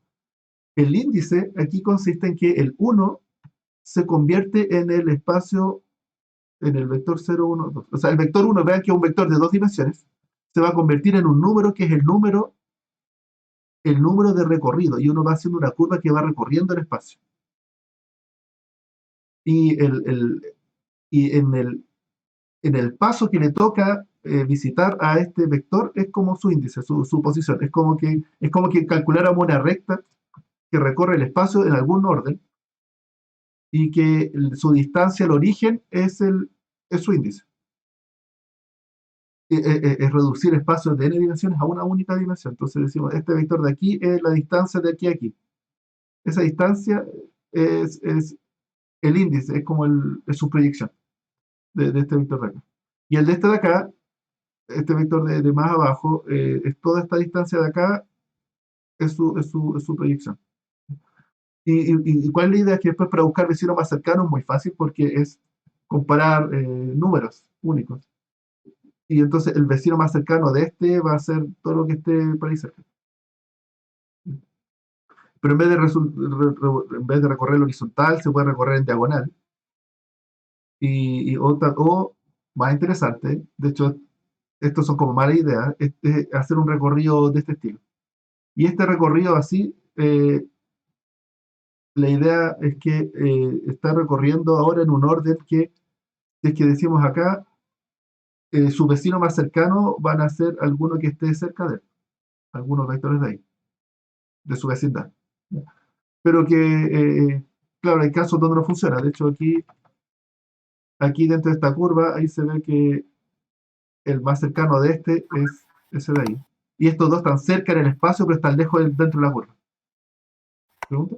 El índice aquí consiste en que el uno se convierte en el espacio, en el vector cero 1 2. O sea, el vector uno, vean que es un vector de dos dimensiones, se va a convertir en un número que es el número de recorrido, y uno va haciendo una curva que va recorriendo el espacio. Y, y en el paso que le toca visitar a este vector es como su índice, su posición. Es como que calculáramos una recta que recorre el espacio en algún orden y que su distancia al origen es su índice. Es reducir espacios de n dimensiones a una única dimensión. Entonces decimos, este vector de aquí es la distancia de aquí a aquí. Esa distancia es el índice, es su proyección de este vector de acá. Y el de este de acá, este vector de más abajo, es toda esta distancia de acá, es su proyección. ¿Y cuál es la idea? Que después para buscar vecinos más cercanos es muy fácil porque es comparar números únicos. Y entonces el vecino más cercano de este va a ser todo lo que esté por ahí cerca. Pero en vez de recorrer horizontal, se puede recorrer en diagonal. O más interesante, de hecho, estos son como malas ideas, es hacer un recorrido de este estilo. Y este recorrido así, la idea es que está recorriendo ahora en un orden que, si es que decimos acá, su vecino más cercano van a ser alguno que esté cerca de él, algunos vectores de ahí, de su vecindad. Pero que, claro, hay casos donde no funciona. De hecho, aquí dentro de esta curva, ahí se ve que el más cercano de este es ese de ahí. Y estos dos están cerca en el espacio, pero están lejos dentro de la curva. ¿Pregunta?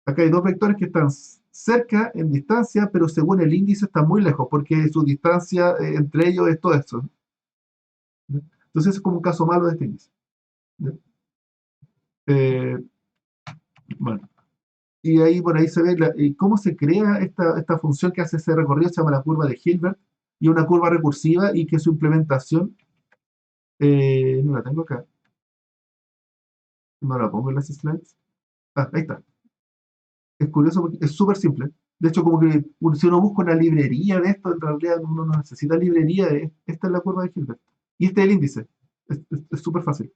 Acá hay dos vectores que están cerca en distancia, pero según el índice están muy lejos, porque su distancia entre ellos es todo eso. Entonces es como un caso malo de este índice. ¿Ya? Eh, bueno, y ahí por ahí se ve cómo se crea esta función que hace ese recorrido, se llama la curva de Hilbert, y una curva recursiva, y que su implementación, no la tengo acá, no la pongo en las slides. Ah, ahí está. Es curioso porque es súper simple. De hecho, como que si uno busca una librería de esto, en realidad uno no necesita librería. Esta es la curva de Hilbert. Y este es el índice. Es súper fácil.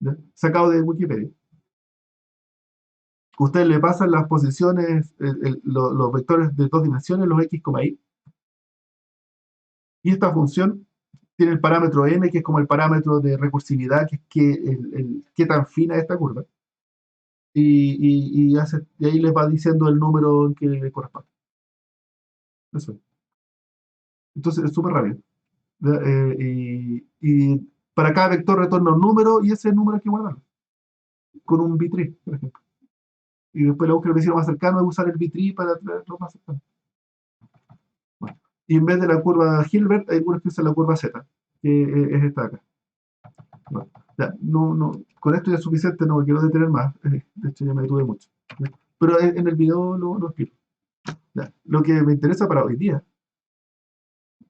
¿Ya? Sacado de Wikipedia. Ustedes le pasan las posiciones, los vectores de dos dimensiones, los x, y. Y esta función tiene el parámetro n, que es como el parámetro de recursividad, que es qué tan fina es esta curva. Y ahí les va diciendo el número que le corresponde. Eso es. Entonces es súper rápido. Y para cada vector retorna un número, y ese número hay que guardarlo con un B-tree, por ejemplo. Y después la búsqueda del vecino más cercano es usar el B-tree para traerlo más cercano. Bueno, y en vez de la curva Hilbert, hay algunos que usan la curva Z, que es esta de acá. Bueno, ya, con esto ya es suficiente, no me quiero detener más. De hecho, ya me detuve mucho. ¿Ya? Pero en el video lo explico. Ya. Lo que me interesa para hoy día,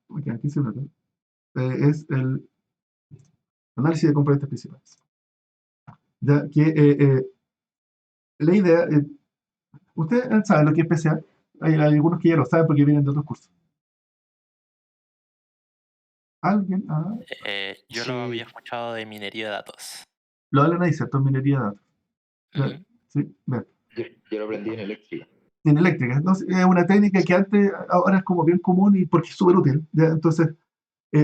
porque aquí se nota, es el análisis de componentes principales. Ya que la idea, ustedes saben lo que es PCA. Hay algunos que ya lo saben porque vienen de otros cursos. ¿Alguien? Yo lo había Sí, escuchado de minería de datos. Lo hablan ahí, ¿cierto? En minería de datos. Ujú. Sí, bien. yo lo aprendí en eléctrica. En eléctrica. Entonces, es una técnica que antes, ahora es como bien común, y porque es súper útil. ¿Ya? Entonces,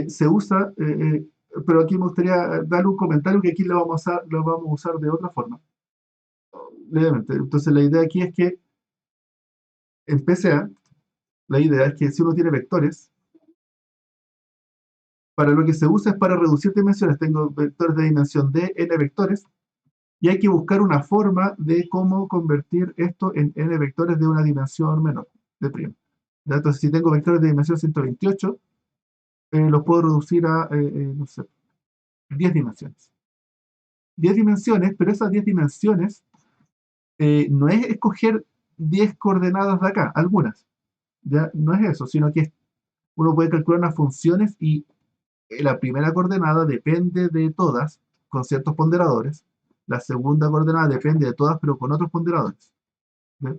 se usa, pero aquí me gustaría dar un comentario que aquí lo vamos a usar de otra forma, levemente. Entonces, la idea aquí es que en PCA, la idea es que si uno tiene vectores, para lo que se usa es para reducir dimensiones. Tengo vectores de dimensión d, n vectores, y hay que buscar una forma de cómo convertir esto en n vectores de una dimensión menor, de prima. ¿Ya? Entonces, si tengo vectores de dimensión 128, los puedo reducir a, no sé, 10 dimensiones. 10 dimensiones, pero esas 10 dimensiones no es escoger 10 coordenadas de acá, algunas. ¿Ya? No es eso, sino que uno puede calcular unas funciones, y la primera coordenada depende de todas, con ciertos ponderadores. La segunda coordenada depende de todas, pero con otros ponderadores. ¿Ya?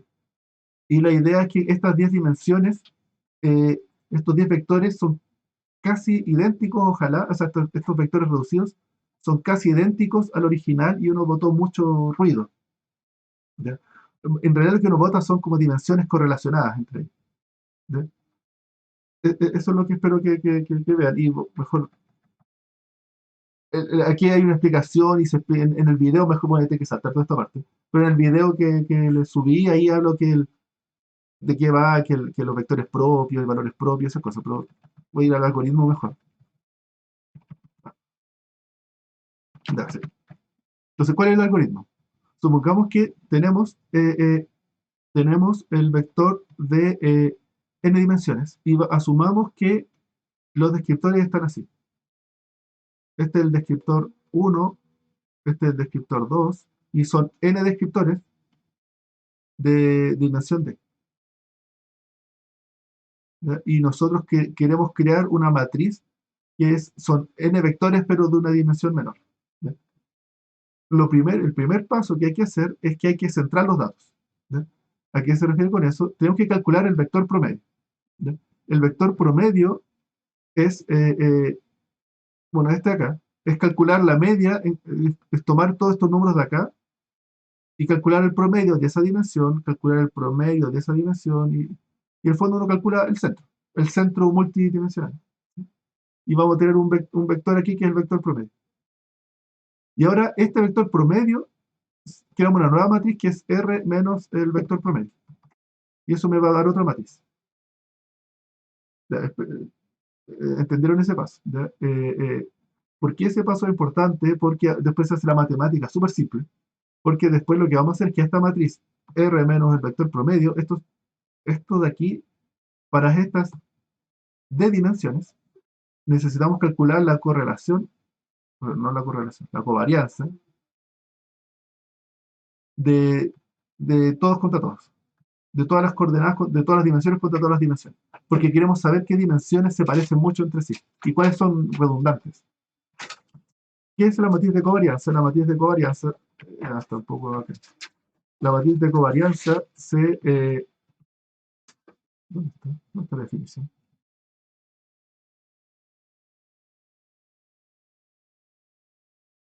Y la idea es que estas 10 dimensiones, eh, estos 10 vectores son casi idénticos, ojalá, o sea, estos vectores reducidos son casi idénticos al original, y uno botó mucho ruido. ¿Ya? En realidad lo que uno bota son como dimensiones correlacionadas entre ellos. ¿Ya? Eso es lo que espero que vean. Y mejor, aquí hay una explicación, y en el video, mejor voy a tener que saltar toda esta parte. Pero en el video que le subí, ahí hablo de qué va, que los vectores propios y valores propios, esas cosas. Pero voy a ir al algoritmo mejor. Ya, sí. Entonces, ¿cuál es el algoritmo? Supongamos que tenemos el vector de n dimensiones, y asumamos que los descriptores están así. Este es el descriptor 1, este es el descriptor 2, y son n descriptores de dimensión d. ¿Ya? Y nosotros queremos crear una matriz son n vectores, pero de una dimensión menor. ¿Ya? El primer paso que hay que hacer es que hay que centrar los datos. ¿Ya? ¿A qué se refiere con eso? Tenemos que calcular el vector promedio. ¿Ya? El vector promedio es, bueno, este de acá, es calcular la media, es tomar todos estos números de acá y calcular el promedio de esa dimensión, calcular el promedio de esa dimensión, y en el fondo uno calcula el centro multidimensional. ¿Sí? Y vamos a tener un vector aquí que es el vector promedio. Y ahora este vector promedio, creamos una nueva matriz que es R menos el vector promedio. Y eso me va a dar otra matriz. ¿Ya? ¿Entendieron ese paso? ¿Ya? ¿Por qué ese paso es importante? Porque después se hace la matemática súper simple. Porque después lo que vamos a hacer es que esta matriz R menos el vector promedio, esto de aquí, para estas d dimensiones, necesitamos calcular la correlación no la correlación, la covarianza de, de todos contra todos, de todas las coordenadas, de todas las dimensiones contra todas las dimensiones, porque queremos saber qué dimensiones se parecen mucho entre sí y cuáles son redundantes. ¿Qué es la matriz de covarianza? La matriz de covarianza, hasta un poco acá. La matriz de covarianza se... ¿dónde está? ¿Dónde está la definición?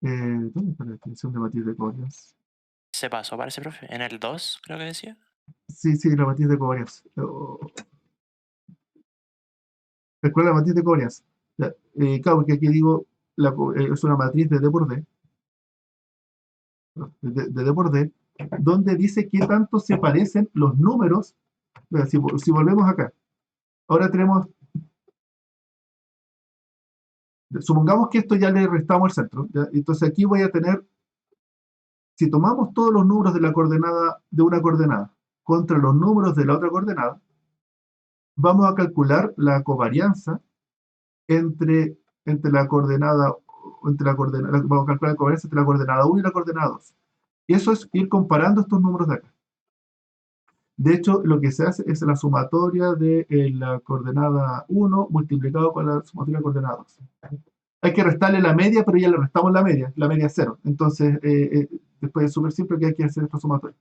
¿Dónde está la definición de matriz de covarianza? Se pasó, parece, profe. En el 2, creo que decía. Sí, la matriz de covarianza. Recuerda la matriz de covarianza. Ya, claro, porque aquí digo, es una matriz de D por D, de D por D, donde dice qué tanto se parecen los números. Mira, si volvemos acá, ahora tenemos, supongamos que esto ya le restamos el centro, ¿ya? Entonces aquí voy a tener, si tomamos todos los números de la coordenada, de una coordenada, contra los números de la otra coordenada, vamos a calcular la covarianza entre la coordenada, vamos a calcular la covarianza entre la coordenada 1 y la coordenada 2. Y eso es ir comparando estos números de acá. De hecho, lo que se hace es la sumatoria de la coordenada 1 multiplicado con la sumatoria de la coordenada 2. Hay que restarle la media, pero ya le restamos la media es 0. Entonces, después es súper simple que hay que hacer esta sumatoria.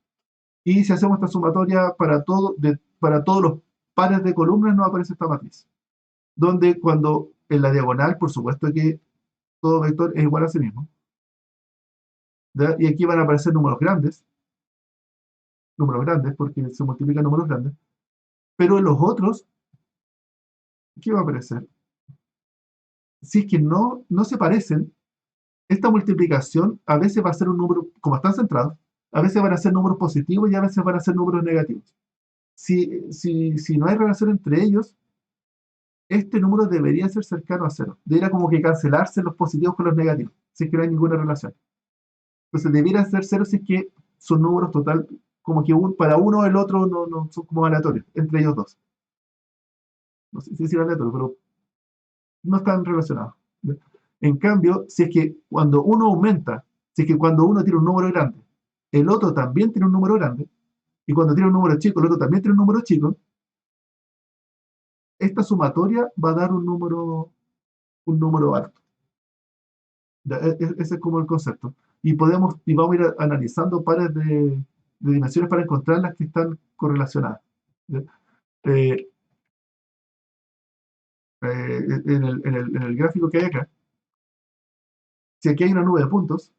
Y si hacemos esta sumatoria para todos los pares de columnas, nos aparece esta matriz. Donde cuando en la diagonal, por supuesto que todo vector es igual a sí mismo. ¿Ya? Y aquí van a aparecer números grandes, porque se multiplican números grandes. Pero en los otros, ¿qué va a aparecer? Si es que no se parecen, esta multiplicación a veces va a ser un número, como están centrados, a veces van a ser números positivos y a veces van a ser números negativos. Si no hay relación entre ellos, este número debería ser cercano a 0. Debería como que cancelarse los positivos con los negativos, si es que no hay ninguna relación. Entonces debería ser 0 si es que son números total, como que para uno o el otro no son como aleatorios, entre ellos dos. No sé si es aleatorio, pero no están relacionados. En cambio, si es que cuando uno aumenta, si es que cuando uno tiene un número grande, el otro también tiene un número grande, y cuando tiene un número chico, el otro también tiene un número chico, esta sumatoria va a dar un número alto. Ese es como el concepto. Y vamos a ir analizando pares de dimensiones para encontrar las que están correlacionadas. Eh, en el gráfico que hay acá, si aquí hay una nube de puntos,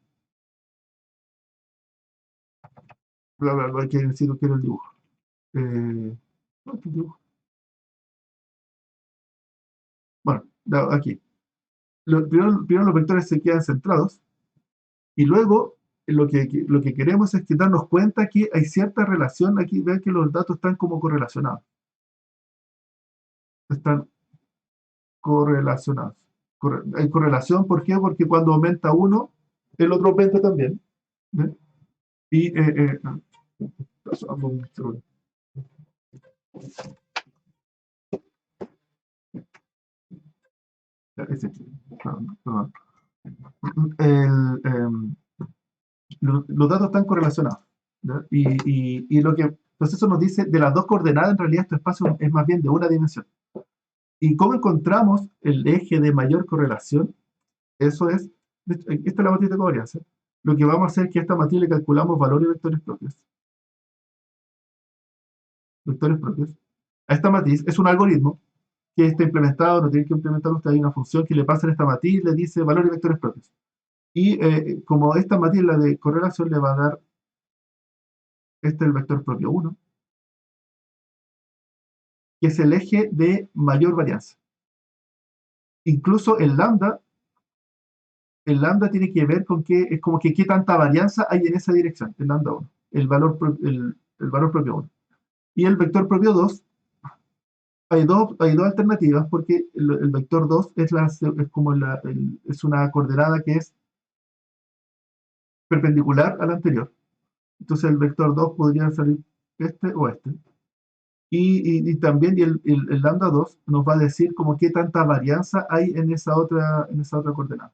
que necesito quiero el dibujo. ¿Dónde está el dibujo? Bueno, aquí. Primero los vectores se quedan centrados y luego lo que queremos es que darnos cuenta que hay cierta relación aquí. Vean que los datos están como correlacionados. Están correlacionados. Hay correlación, ¿por qué? Porque cuando aumenta uno, el otro aumenta también. ¿Ven? Y perdón. Los datos están correlacionados. ¿Ya? Entonces eso nos dice, de las dos coordenadas, en realidad este espacio es más bien de una dimensión. ¿Y cómo encontramos el eje de mayor correlación? Eso es, esta es la matriz de covarianza. Lo que vamos a hacer es que a esta matriz le calculamos valores y vectores propios. A esta matriz es un algoritmo que está implementado, no tiene que implementarlo usted, hay una función que le pasa en esta matriz, le dice valores y vectores propios. Y como esta matriz, la de correlación, le va a dar, este es el vector propio 1, que es el eje de mayor varianza. Incluso el lambda tiene que ver con es como que qué tanta varianza hay en esa dirección, el lambda 1, el valor propio 1. Y el vector propio 2, hay dos alternativas, porque el vector 2 es una coordenada que es perpendicular a la anterior. Entonces el vector 2 podría salir este o este. Y también el lambda 2 nos va a decir como qué tanta varianza hay en esa otra coordenada.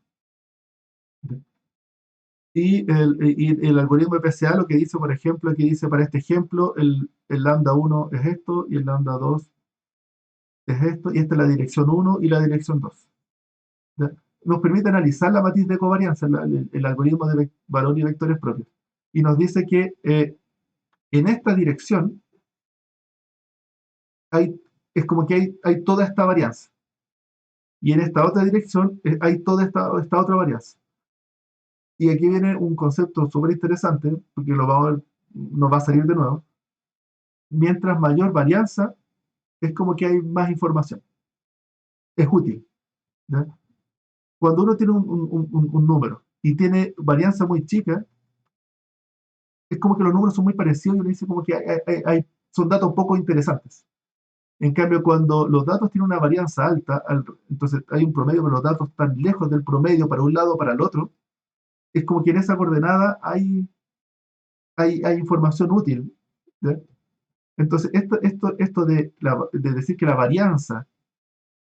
Y el algoritmo de PCA lo que dice, por ejemplo, que dice para este ejemplo, el lambda 1 es esto, y el lambda 2 es esto, y esta es la dirección 1 y la dirección 2. ¿Ya? Nos permite analizar la matriz de covarianza, el algoritmo de valor y vectores propios. Y nos dice que en esta dirección es como que hay toda esta varianza. Y en esta otra dirección hay toda esta otra varianza. Y aquí viene un concepto súper interesante, porque nos va a salir de nuevo. Mientras mayor varianza, es como que hay más información. Es útil. ¿Ya? Cuando uno tiene un número y tiene varianza muy chica, es como que los números son muy parecidos y uno dice como que son datos poco interesantes. En cambio, cuando los datos tienen una varianza alta, entonces hay un promedio, pero los datos están lejos del promedio para un lado o para el otro, es como que en esa coordenada hay información útil. ¿Ya? Entonces, esto de decir que la varianza,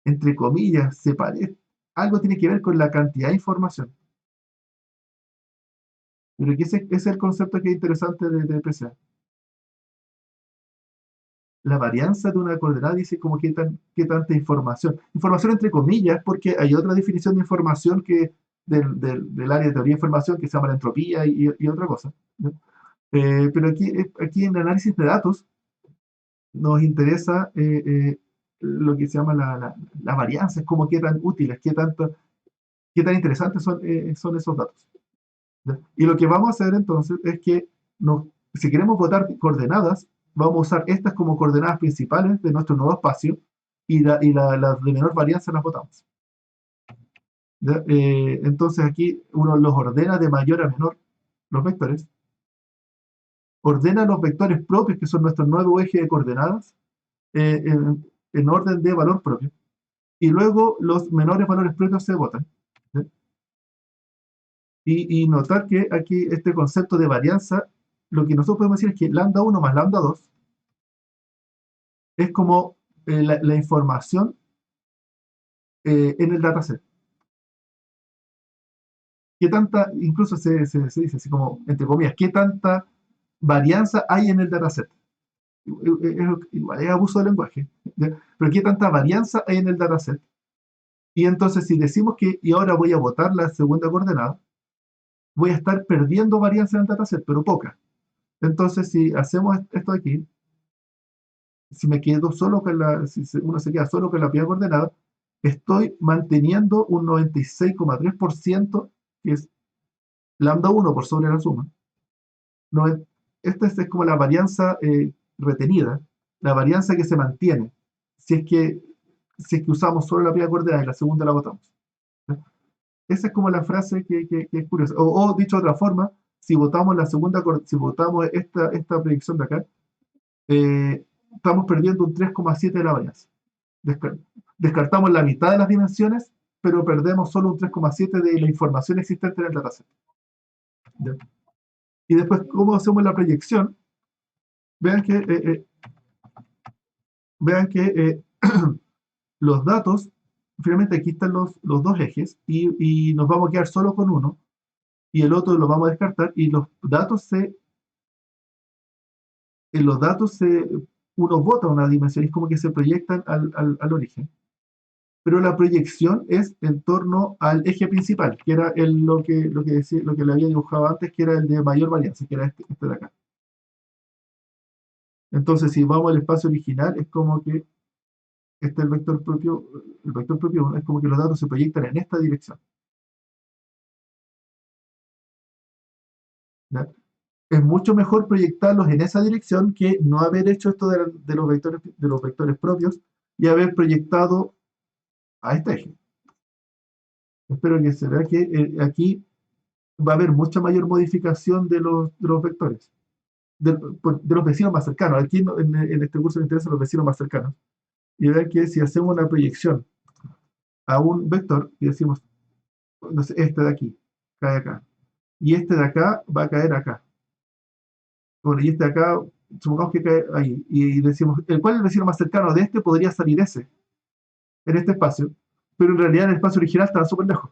entre comillas, se parece, algo tiene que ver con la cantidad de información. Pero que ese es el concepto que es interesante de PCA. La varianza de una coordenada dice como qué tanta información. Información entre comillas, porque hay otra definición de información que del área de teoría de información que se llama la entropía y otra cosa. ¿No? Pero aquí en el análisis de datos nos interesa lo que se llama la varianza, es como qué tan útiles, qué tan interesantes son esos datos. ¿Ya? Y lo que vamos a hacer entonces es que si queremos votar coordenadas, vamos a usar estas como coordenadas principales de nuestro nuevo espacio y las de menor varianza las votamos. ¿Ya? Entonces aquí uno los ordena de mayor a menor, los vectores. Ordena los vectores propios, que son nuestro nuevo eje de coordenadas, en orden de valor propio. Y luego los menores valores propios se votan. ¿Ya? Y notar que aquí este concepto de varianza, lo que nosotros podemos decir es que lambda 1 más lambda 2 es como la información en el dataset. ¿Qué tanta, incluso se dice así como, entre comillas, qué tanta varianza hay en el dataset? Igual es abuso del lenguaje, ¿ya? Pero qué tanta varianza hay en el dataset. Y entonces si decimos y ahora voy a botar la segunda coordenada, voy a estar perdiendo varianza en el dataset, pero poca. Entonces si hacemos esto de aquí, si me quedo solo si uno se queda solo con la primera coordenada, estoy manteniendo un 96,3%, que es lambda 1 por sobre la suma. Esta es como la varianza retenida, la varianza que se mantiene, si es que usamos solo la primera coordenada y la segunda la botamos. ¿Sí? Esa es como la frase que es curiosa. O dicho de otra forma, si votamos si votamos esta predicción de acá, estamos perdiendo un 3,7 de la varianza. Descartamos la mitad de las dimensiones, pero perdemos solo un 3,7 de la información existente en el dataset. ¿Ya? Y después, ¿cómo hacemos la proyección? Vean que los datos, finalmente aquí están los dos ejes, y nos vamos a quedar solo con uno, y el otro lo vamos a descartar, y uno vota una dimensión, es como que se proyectan al origen. Pero la proyección es en torno al eje principal, que era lo que le había dibujado antes, que era el de mayor varianza, que era este de acá. Entonces, si vamos al espacio original, es como que el vector propio 1, es como que los datos se proyectan en esta dirección. ¿Ya? Es mucho mejor proyectarlos en esa dirección que no haber hecho esto de los vectores propios y haber proyectado a este eje. Espero que se vea que aquí va a haber mucha mayor modificación de los vectores, de los vecinos más cercanos. Aquí en este curso me interesan los vecinos más cercanos. Y vean que si hacemos una proyección a un vector y decimos, no sé, este de aquí cae acá, y este de acá va a caer acá. Bueno, y este de acá, supongamos que cae ahí, y decimos, ¿cuál es el vecino más cercano de este? Podría salir ese, en este espacio, pero en realidad en el espacio original estaba súper lejos.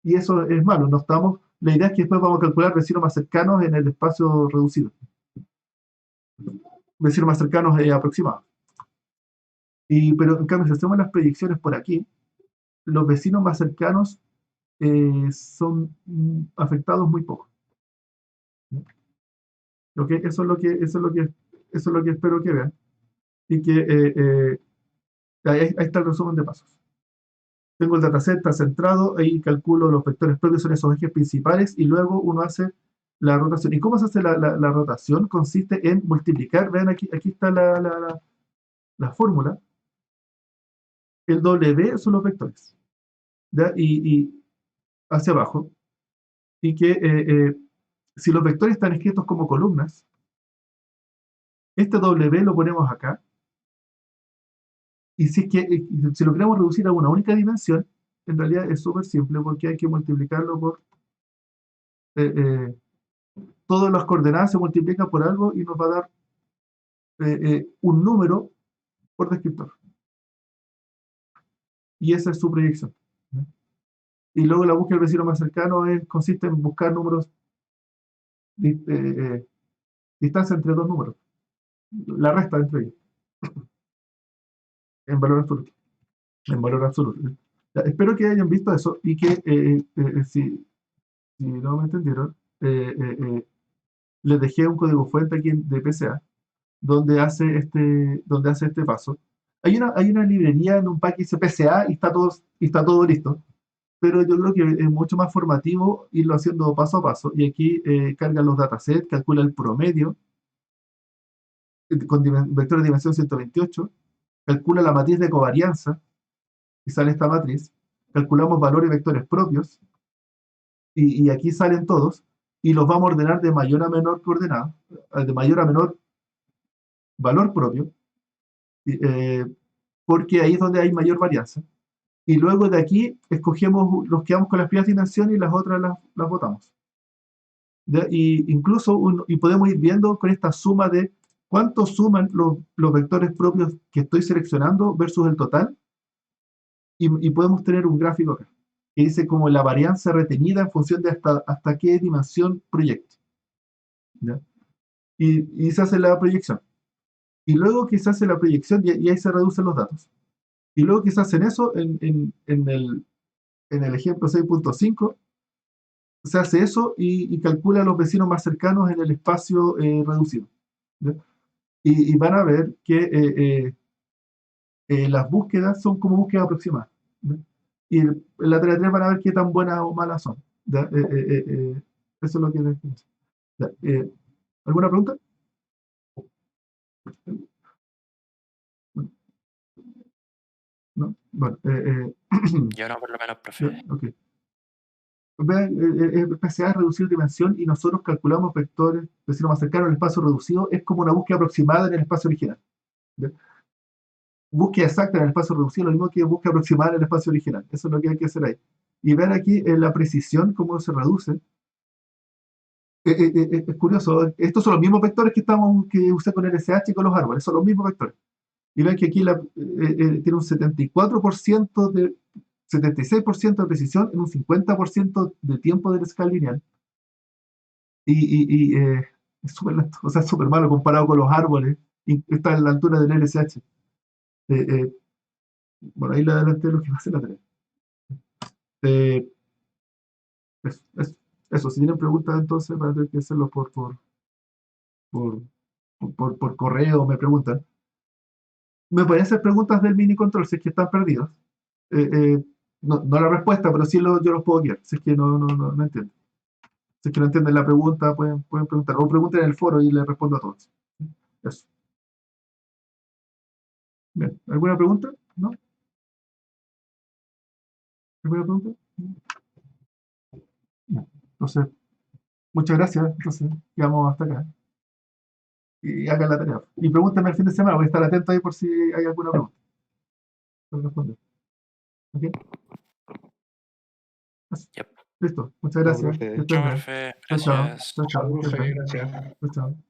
Y eso es malo. No estamos, la idea es que después vamos a calcular vecinos más cercanos en el espacio reducido. Vecinos más cercanos aproximados. Pero en cambio, si hacemos las predicciones por aquí, los vecinos más cercanos son afectados muy poco. ¿Ok? Eso es lo que espero que vean. Y que ahí está el resumen de pasos. Tengo el dataset, está centrado, ahí calculo los vectores propios, son esos ejes principales, y luego uno hace la rotación. ¿Y cómo se hace la rotación? Consiste en multiplicar, vean aquí está la fórmula. El W son los vectores, ¿ya? Y hacia abajo. Y que si los vectores están escritos como columnas, este W lo ponemos acá. Y si es que si lo queremos reducir a una única dimensión, en realidad es súper simple porque hay que multiplicarlo por todas las coordenadas se multiplican por algo y nos va a dar un número por descriptor. Y esa es su proyección. ¿No? Y luego la búsqueda del vecino más cercano consiste en buscar números, distancia entre dos números, la resta entre ellos, en valor absoluto. En valor absoluto. Ya, espero que hayan visto eso y que si no me entendieron, les dejé un código fuente aquí de PCA donde hace este paso. Hay una librería en un pack que dice PCA y está todo listo, pero yo creo que es mucho más formativo irlo haciendo paso a paso. Y aquí carga los datasets, calcula el promedio con vectores de dimensión 128, calcula la matriz de covarianza y sale esta matriz, calculamos valores y vectores propios y aquí salen todos y los vamos a ordenar de mayor a menor coordenada, de mayor a menor valor propio, porque ahí es donde hay mayor varianza. Y luego de aquí nos quedamos con las primeras dimensiones y las otras las botamos. ¿Ya? Y incluso podemos ir viendo con esta suma de cuánto suman los vectores propios que estoy seleccionando versus el total. Y podemos tener un gráfico acá que dice como la varianza retenida en función de hasta qué dimensión proyecto. ¿Ya? Y se hace la proyección. Y luego que se hace la proyección, y ahí se reducen los datos. Y luego que se hacen eso, en el ejemplo 6.5, se hace eso y calcula los vecinos más cercanos en el espacio reducido. ¿Ya? Y van a ver que las búsquedas son como búsquedas aproximadas. ¿Ya? Y en la tarea 3 van a ver qué tan buenas o malas son. ¿Ya? Eso es lo que les quiero decir. ¿Ya? ¿Alguna pregunta? ¿No? Bueno, Yo no, por lo menos, ya, profe. ok. Vean, PCA es reducir dimensión y nosotros calculamos vectores, vecinos más cercanos al espacio reducido, es como una búsqueda aproximada en el espacio original. ¿Ya? Búsqueda exacta en el espacio reducido, lo mismo que búsqueda aproximada en el espacio original. Eso es lo que hay que hacer ahí. Y ver aquí la precisión, cómo se reduce. Es curioso, estos son los mismos vectores que usé con el SH y con los árboles, son los mismos vectores. Y ven que aquí tiene un 74% 76% de precisión en un 50% de tiempo de la escala lineal. Y es súper lento, o sea, es súper malo comparado con los árboles, y está en la altura del LSH. Bueno, ahí le adelanté lo que va a ser la tarea. Eh, eso, si tienen preguntas entonces van a tener que hacerlo por, por correo, me preguntan. Me pueden hacer preguntas del mini control si es que están perdidos. No la respuesta, pero sí yo los puedo guiar, si es que no entienden. Si es que no entienden la pregunta, pueden preguntar. O pregunten en el foro y les respondo a todos. Eso. Bien. ¿Alguna pregunta? ¿No? ¿Alguna pregunta? No. Entonces, muchas gracias. Entonces, quedamos hasta acá. Y hagan la tarea. Y pregúntenme el fin de semana, voy a estar atento ahí por si hay alguna pregunta. Para responder. ¿Ok? Eso. Yep. Listo. Muchas No, gracias. profe. Que estén Chao, bien. profe. Chao, chao. Gracias. Chao, chao. Chao, Que estén profe, bien. gracias. Chao, chao.